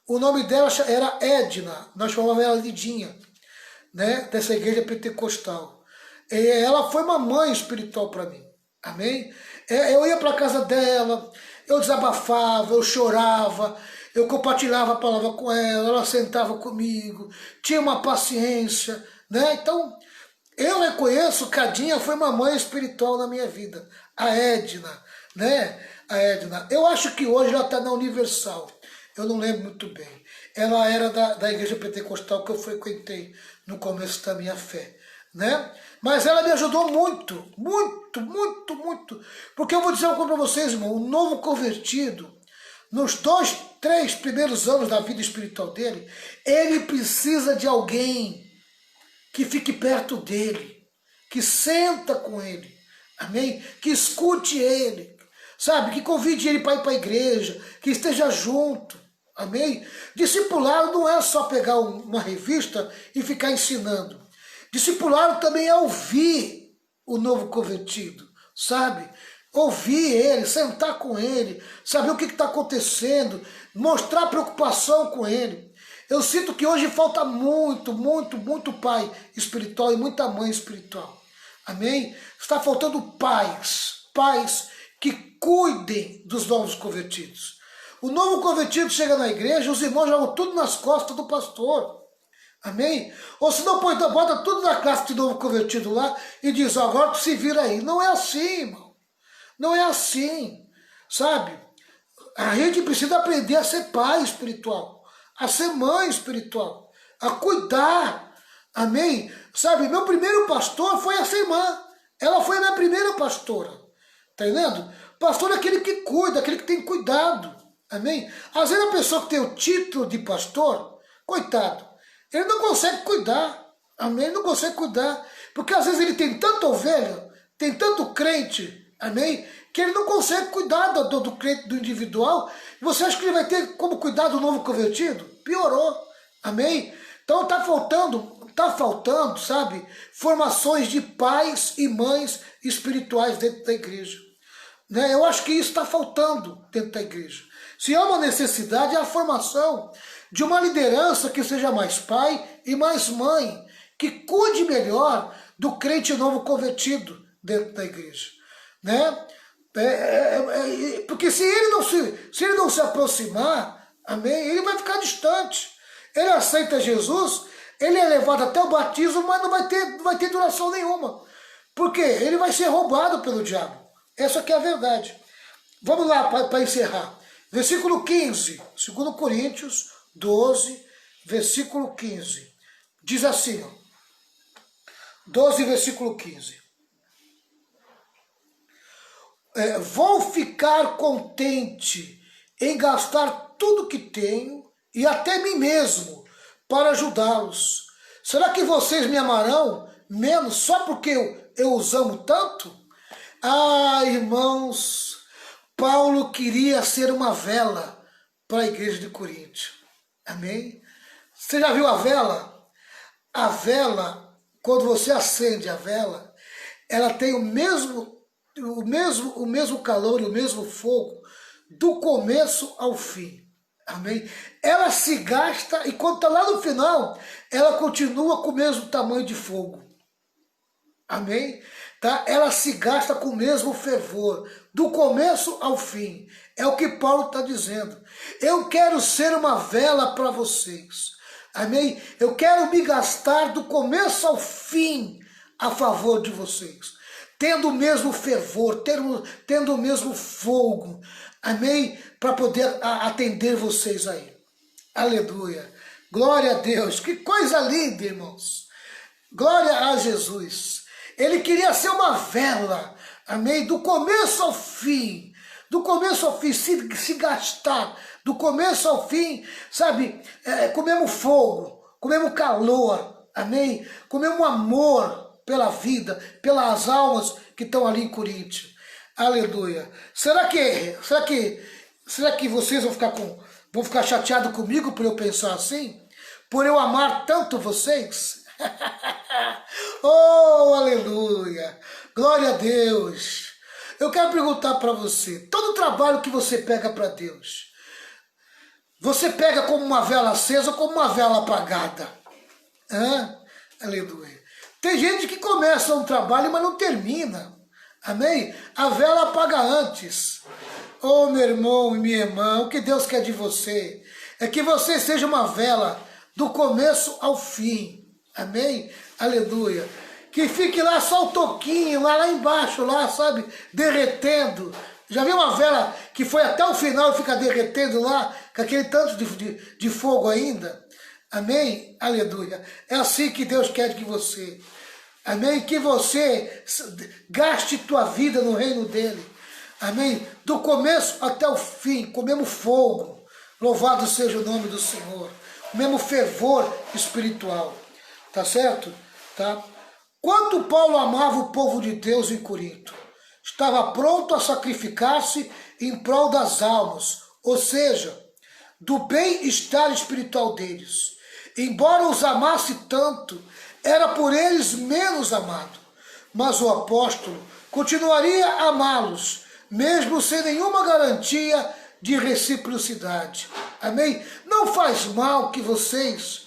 O nome dela era Edna, nós chamávamos ela Lidinha, né? Dessa igreja pentecostal. E ela foi uma mãe espiritual para mim, amém? Eu ia para a casa dela, eu desabafava, eu chorava, eu compartilhava a palavra com ela sentava comigo, tinha uma paciência, né? Então, eu reconheço que a Dinha foi uma mãe espiritual na minha vida, a Edna, né? A Edna. Eu acho que hoje ela está na Universal, eu não lembro muito bem. Ela era da igreja pentecostal que eu frequentei no começo da minha fé, né? Mas ela me ajudou muito, muito, muito, muito. Porque eu vou dizer uma coisa para vocês, irmão, o novo convertido, nos 2, 3 primeiros anos da vida espiritual dele, ele precisa de alguém que fique perto dele, que senta com ele, amém? Que escute ele, sabe? Que convide ele para ir para a igreja, que esteja junto, amém? Discipulado não é só pegar uma revista e ficar ensinando. Discipulado também é ouvir o novo convertido, sabe? Ouvir ele, sentar com ele, saber o que está acontecendo, mostrar preocupação com ele. Eu sinto que hoje falta muito, muito, muito pai espiritual e muita mãe espiritual. Amém? Está faltando pais que cuidem dos novos convertidos. O novo convertido chega na igreja, os irmãos jogam tudo nas costas do pastor. Amém? Ou se não, bota tudo na classe de novo convertido lá e diz, agora tu se vira aí. Não é assim, irmão. Não é assim, sabe? A gente precisa aprender a ser pai espiritual, a ser mãe espiritual, a cuidar, amém? Sabe, meu primeiro pastor foi essa irmã, ela foi a minha primeira pastora, tá entendendo? Pastor é aquele que cuida, aquele que tem cuidado, amém? Às vezes a pessoa que tem o título de pastor, coitado, ele não consegue cuidar, amém? Ele não consegue cuidar, porque às vezes ele tem tanta ovelha, tem tanto crente, amém? Que ele não consegue cuidar do crente, do individual. Você acha que ele vai ter como cuidar do novo convertido? Piorou, amém? Então está faltando, sabe, formações de pais e mães espirituais dentro da igreja, né? Eu acho que isso está faltando dentro da igreja. Se há uma necessidade, é a formação de uma liderança que seja mais pai e mais mãe, que cuide melhor do crente novo convertido dentro da igreja, né? Porque se ele não se aproximar, amém, ele vai ficar distante. Ele aceita Jesus, ele é levado até o batismo, mas não vai ter duração nenhuma. Porque ele vai ser roubado pelo diabo. Essa aqui é a verdade. Vamos lá para encerrar. Versículo 15, 2 Coríntios 12, versículo 15. Diz assim, ó, 12, versículo 15. Vou ficar contente em gastar tudo que tenho e até mim mesmo para ajudá-los. Será que vocês me amarão menos só porque eu os amo tanto? Ah, irmãos, Paulo queria ser uma vela para a igreja de Corinto. Amém? Você já viu a vela? A vela, quando você acende a vela, ela tem o mesmo calor e o mesmo fogo do começo ao fim. Amém? Ela se gasta e quando está lá no final, ela continua com o mesmo tamanho de fogo. Amém? Tá? Ela se gasta com o mesmo fervor, do começo ao fim. É o que Paulo está dizendo. Eu quero ser uma vela para vocês. Amém? Eu quero me gastar do começo ao fim a favor de vocês. Tendo o mesmo fervor, tendo o mesmo fogo, amém? Para poder atender vocês aí. Aleluia. Glória a Deus. Que coisa linda, irmãos. Glória a Jesus. Ele queria ser uma vela amém, do começo ao fim, se gastar, do começo ao fim, sabe, com o mesmo fogo, com o mesmo calor, amém, com o mesmo amor pela vida, pelas almas que estão ali em Coríntios, aleluia. Será que vocês vão ficar chateados comigo por eu pensar assim? Por eu amar tanto vocês? Oh, aleluia! Glória a Deus! Eu quero perguntar para você, todo trabalho que você pega para Deus, você pega como uma vela acesa ou como uma vela apagada? Aleluia! Tem gente que começa um trabalho, mas não termina. Amém? A vela apaga antes. Oh, meu irmão e minha irmã, o que Deus quer de você é que você seja uma vela do começo ao fim. Amém? Aleluia. Que fique lá só o toquinho, lá embaixo, lá, sabe? Derretendo. Já viu uma vela que foi até o final e fica derretendo lá, com aquele tanto de fogo ainda? Amém? Aleluia. É assim que Deus quer de você. Amém? Que você gaste tua vida no reino dele. Amém? Do começo até o fim, com o mesmo fogo. Louvado seja o nome do Senhor. O mesmo fervor espiritual. Tá certo? Tá? Quanto Paulo amava o povo de Deus em Corinto. Estava pronto a sacrificar-se em prol das almas. Ou seja, do bem-estar espiritual deles. Embora os amasse tanto, era por eles menos amado. Mas o apóstolo continuaria a amá-los, mesmo sem nenhuma garantia de reciprocidade. Amém? Não faz mal que vocês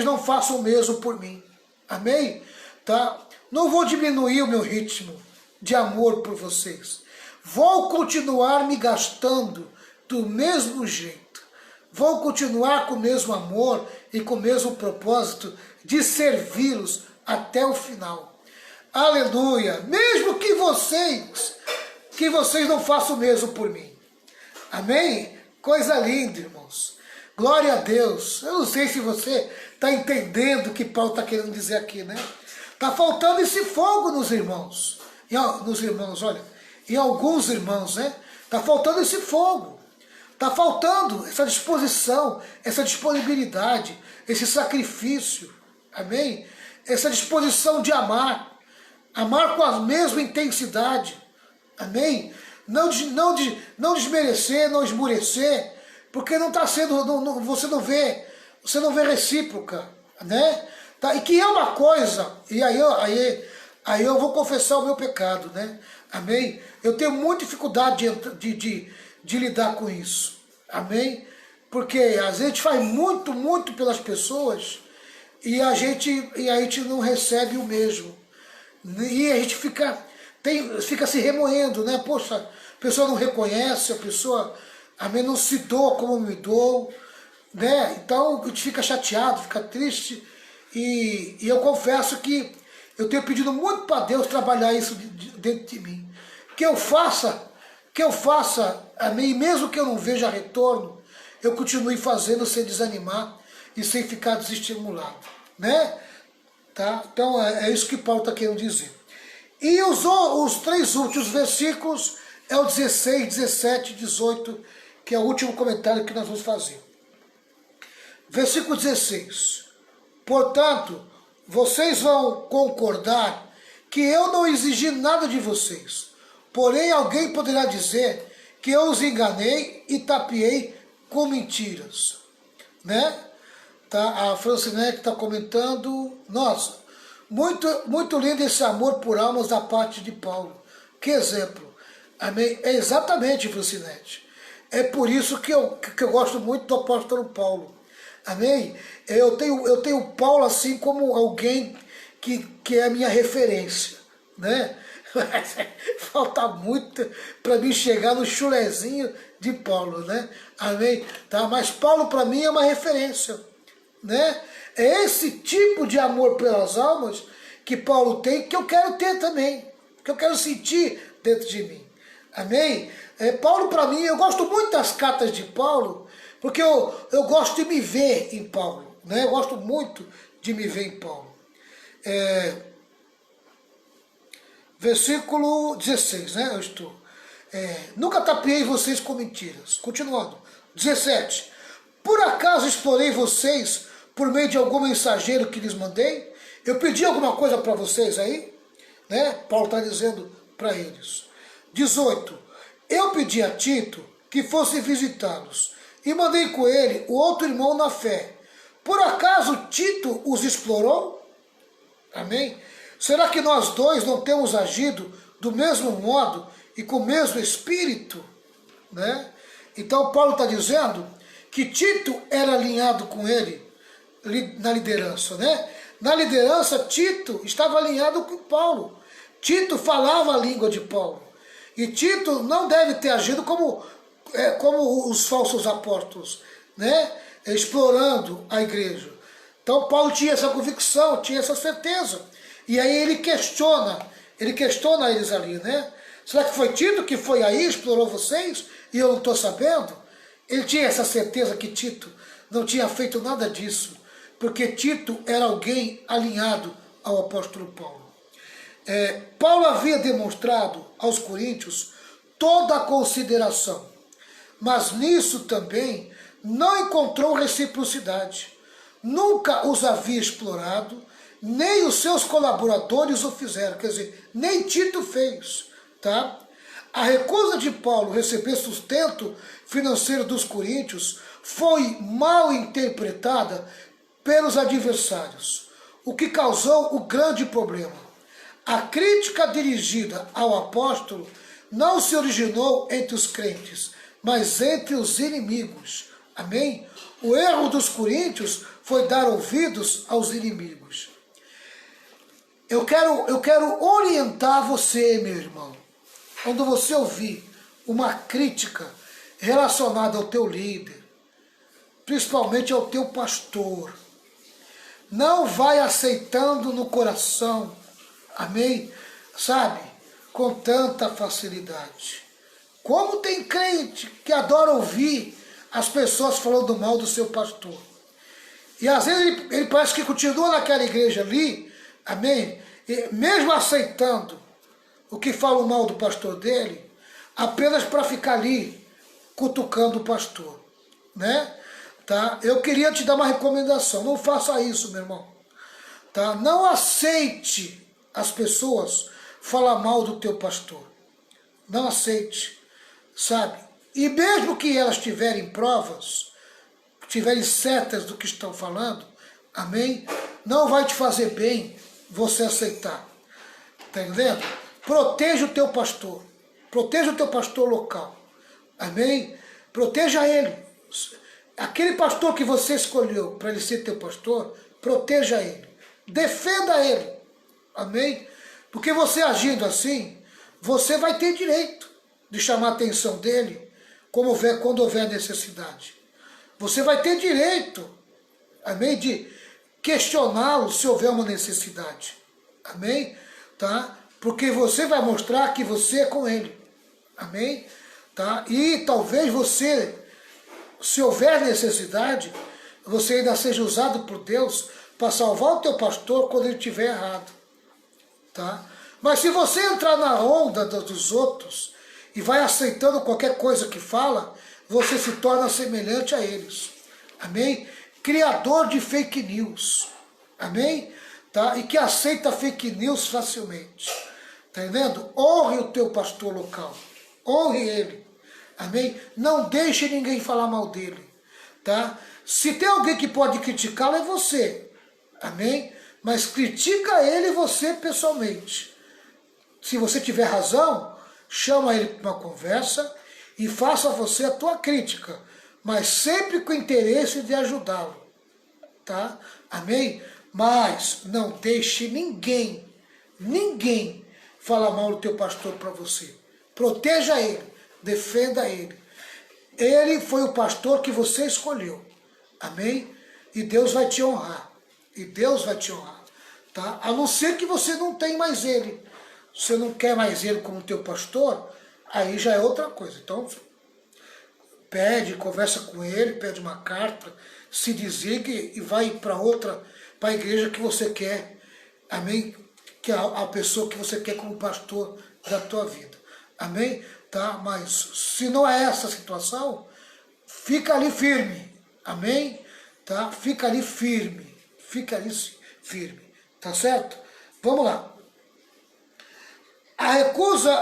não façam o mesmo por mim. Amém? Tá? Não vou diminuir o meu ritmo de amor por vocês. Vou continuar me gastando do mesmo jeito. Vou continuar com o mesmo amor e com o mesmo propósito de servi-los até o final. Aleluia! Mesmo que vocês não façam o mesmo por mim. Amém? Coisa linda, irmãos. Glória a Deus. Eu não sei se você está entendendo o que Paulo está querendo dizer aqui, né? Está faltando esse fogo nos irmãos. Olha, em alguns irmãos, né? Está faltando esse fogo. Está faltando essa disposição, essa disponibilidade, esse sacrifício. Amém? Essa disposição de amar. Amar com a mesma intensidade. Amém? Não desmerecer, não esmurecer, porque não está sendo, você não vê recíproca, né? Tá? E que é uma coisa, e aí eu vou confessar o meu pecado, né? Amém? Eu tenho muita dificuldade de lidar com isso, amém? Porque às vezes a gente faz muito pelas pessoas e a gente não recebe o mesmo. E a gente fica se remoendo, né? Poxa, a pessoa não reconhece, a pessoa não se doa como me dou, né? Então a gente fica chateado, fica triste. E eu confesso que eu tenho pedido muito para Deus trabalhar isso dentro de mim. Que eu faça, amém? Mesmo que eu não veja retorno, eu continue fazendo sem desanimar e sem ficar desestimulado, né? Tá? Então é isso que Paulo está querendo dizer. E os 3 últimos versículos é o 16, 17 e 18, que é o último comentário que nós vamos fazer. Versículo 16. Portanto, vocês vão concordar que eu não exigi nada de vocês. Porém, alguém poderá dizer que eu os enganei e tapeei com mentiras. Né? Tá? A Francinete está comentando, nossa, muito lindo esse amor por almas da parte de Paulo. Que exemplo. Amém? É exatamente, Francinete. É por isso que eu gosto muito do apóstolo Paulo. Amém? Eu tenho Paulo assim como alguém que é a minha referência. Né? Falta muito para mim chegar no chulezinho de Paulo. Né? Amém? Tá? Mas Paulo para mim é uma referência. Né? É esse tipo de amor pelas almas que Paulo tem, que eu quero ter também, que eu quero sentir dentro de mim. Amém? Paulo, para mim, eu gosto muito das cartas de Paulo, porque eu gosto de me ver em Paulo. Né? Eu gosto muito de me ver em Paulo. versículo 16, né? Eu estou. Nunca tapeei vocês com mentiras. Continuando. 17. Por acaso explorei vocês por meio de algum mensageiro que lhes mandei? Eu pedi alguma coisa para vocês aí? Né? Paulo está dizendo para eles. 18. Eu pedi a Tito que fosse visitá-los e mandei com ele o outro irmão na fé. Por acaso Tito os explorou? Amém? Será que nós dois não temos agido do mesmo modo e com o mesmo espírito? Né? Então Paulo está dizendo que Tito era alinhado com ele na liderança. Né? Na liderança, Tito estava alinhado com Paulo. Tito falava a língua de Paulo. E Tito não deve ter agido como os falsos apóstolos, né? Explorando a igreja. Então Paulo tinha essa convicção, tinha essa certeza. E aí ele questiona eles ali, né? Será que foi Tito que foi aí, explorou vocês e eu não estou sabendo? Ele tinha essa certeza que Tito não tinha feito nada disso, porque Tito era alguém alinhado ao apóstolo Paulo. Paulo havia demonstrado aos coríntios toda a consideração, mas nisso também não encontrou reciprocidade. Nunca os havia explorado, nem os seus colaboradores o fizeram, quer dizer, nem Tito fez. Tá? A recusa de Paulo receber sustento financeiro dos coríntios foi mal interpretada pelos adversários, o que causou o grande problema. A crítica dirigida ao apóstolo não se originou entre os crentes, mas entre os inimigos. Amém? O erro dos coríntios foi dar ouvidos aos inimigos. Eu quero orientar você, meu irmão. Quando você ouvir uma crítica relacionada ao teu líder, principalmente ao teu pastor, não vai aceitando no coração, amém? Sabe? Com tanta facilidade. Como tem crente que adora ouvir as pessoas falando mal do seu pastor. E às vezes ele parece que continua naquela igreja ali, amém? E mesmo aceitando o que falam mal do pastor dele, apenas para ficar ali cutucando o pastor, né? Tá? Eu queria te dar uma recomendação, não faça isso, meu irmão. Tá? Não aceite as pessoas falar mal do teu pastor. Não aceite, sabe? E mesmo que elas tiverem provas, tiverem certas do que estão falando, amém? Não vai te fazer bem você aceitar. Tá entendendo? Proteja o teu pastor. Proteja o teu pastor local. Amém? Proteja ele. Aquele pastor que você escolheu para ele ser teu pastor, proteja ele. Defenda ele. Amém? Porque você agindo assim, você vai ter direito de chamar a atenção dele quando houver necessidade. Você vai ter direito, amém, de questioná-lo se houver uma necessidade. Amém? Tá? Porque você vai mostrar que você é com ele. Amém? Tá? E talvez você, se houver necessidade, você ainda seja usado por Deus para salvar o teu pastor quando ele estiver errado. Tá? Mas se você entrar na onda dos outros e vai aceitando qualquer coisa que fala, você se torna semelhante a eles. Amém? Criador de fake news. Amém? Tá? E que aceita fake news facilmente. Tá entendendo? Honre o teu pastor local. Honre ele. Amém? Não deixe ninguém falar mal dele. Tá? Se tem alguém que pode criticá-lo, é você. Amém? Mas critica ele você pessoalmente. Se você tiver razão, chama ele para uma conversa e faça você a tua crítica, mas sempre com o interesse de ajudá-lo. Tá? Amém? Mas não deixe ninguém falar mal do teu pastor para você. Proteja ele, defenda ele. Ele foi o pastor que você escolheu. Amém? E Deus vai te honrar. E Deus vai te honrar. Tá? A não ser que você não tenha mais ele. Você não quer mais ele como teu pastor, aí já é outra coisa. Então, conversa com ele, pede uma carta, se desligue e vai para a igreja que você quer. Amém? que a pessoa que você quer como pastor da tua vida. Amém? Tá? Mas se não é essa a situação, fica ali firme. Amém? Tá? Fica ali firme. Fica ali firme. Tá certo? Vamos lá. A recusa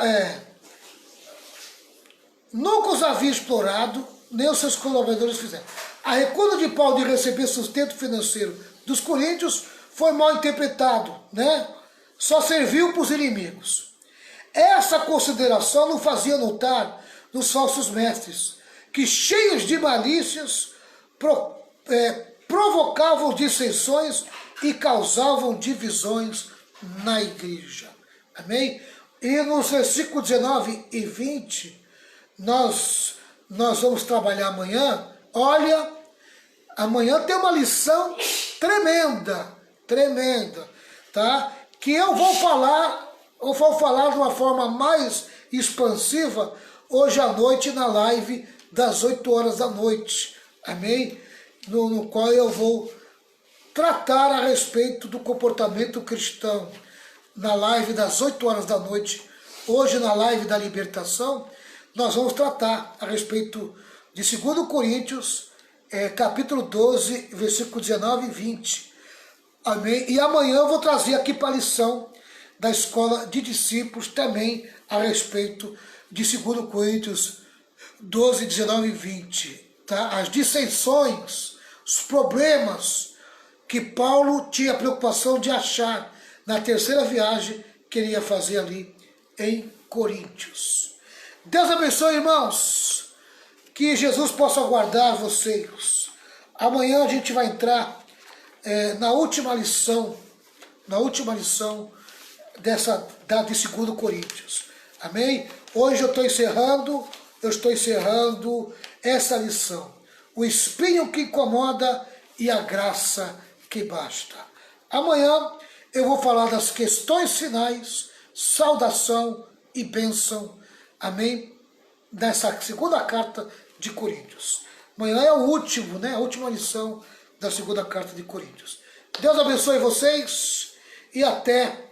nunca os havia explorado, nem os seus colaboradores fizeram. A recusa de Paulo de receber sustento financeiro dos coríntios foi mal interpretado, né? Só serviu para os inimigos. Essa consideração não fazia notar nos falsos mestres, que cheios de malícias provocavam dissensões e causavam divisões na igreja. Amém? E nos versículos 19 e 20, nós vamos trabalhar amanhã. Olha, amanhã tem uma lição tremenda, tá? Que eu vou falar de uma forma mais expansiva hoje à noite na live das 8 horas da noite, amém? No qual eu vou tratar a respeito do comportamento cristão, na live das 8 horas da noite. Hoje na live da libertação, nós vamos tratar a respeito de 2 Coríntios, capítulo 12, versículo 19 e 20. Amém? E amanhã eu vou trazer aqui para a lição da escola de discípulos também a respeito de 2 Coríntios 12, 19 e 20. Tá? As dissensões, os problemas que Paulo tinha preocupação de achar na terceira viagem que ele ia fazer ali em Coríntios. Deus abençoe, irmãos. Que Jesus possa guardar vocês. Amanhã a gente vai entrar na última lição de 2 Coríntios. Amém? Hoje eu estou encerrando essa lição. O espinho que incomoda e a graça que basta. Amanhã eu vou falar das questões finais, saudação e bênção. Amém? Dessa segunda carta de Coríntios. Amanhã é o último, né? A última lição da segunda carta de Coríntios. Deus abençoe vocês e até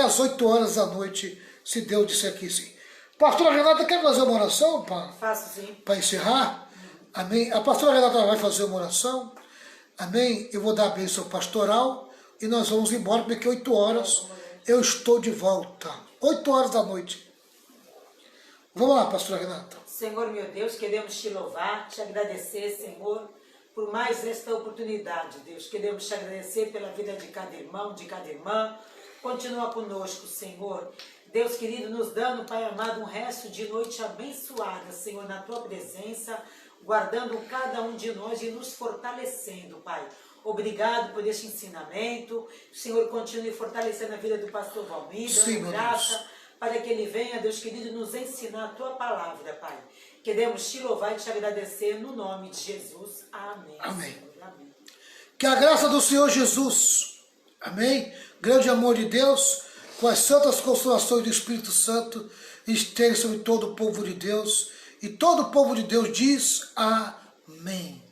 as 8 horas da noite, se Deus disser que sim. Pastora Renata, quer fazer uma oração? Faço sim. Para encerrar? Amém? A pastora Renata vai fazer uma oração. Amém? Eu vou dar a bênção pastoral e nós vamos embora, porque 8 horas eu estou de volta. 8 horas da noite. Vamos lá, pastora Renata. Senhor, meu Deus, queremos te louvar, te agradecer, Senhor, por mais esta oportunidade, Deus. Queremos te agradecer pela vida de cada irmão, de cada irmã. Continua conosco, Senhor. Deus querido, nos dando, Pai amado, um resto de noite abençoada, Senhor, na Tua presença, guardando cada um de nós e nos fortalecendo, Pai. Obrigado por este ensinamento. O Senhor continue fortalecendo a vida do pastor Valmir, dando graça para que ele venha, Deus querido, nos ensinar a Tua palavra, Pai. Queremos te louvar e te agradecer no nome de Jesus. Amém. Amém. Amém. Que a graça do Senhor Jesus, amém, grande amor de Deus, com as santas consolações do Espírito Santo, esteja sobre todo o povo de Deus. E todo o povo de Deus diz amém.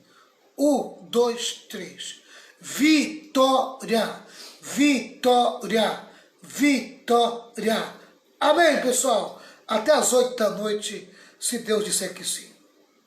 1, 2, 3. Vitória, vitória, vitória. Amém, pessoal? Até as 8 da noite, se Deus disser que sim.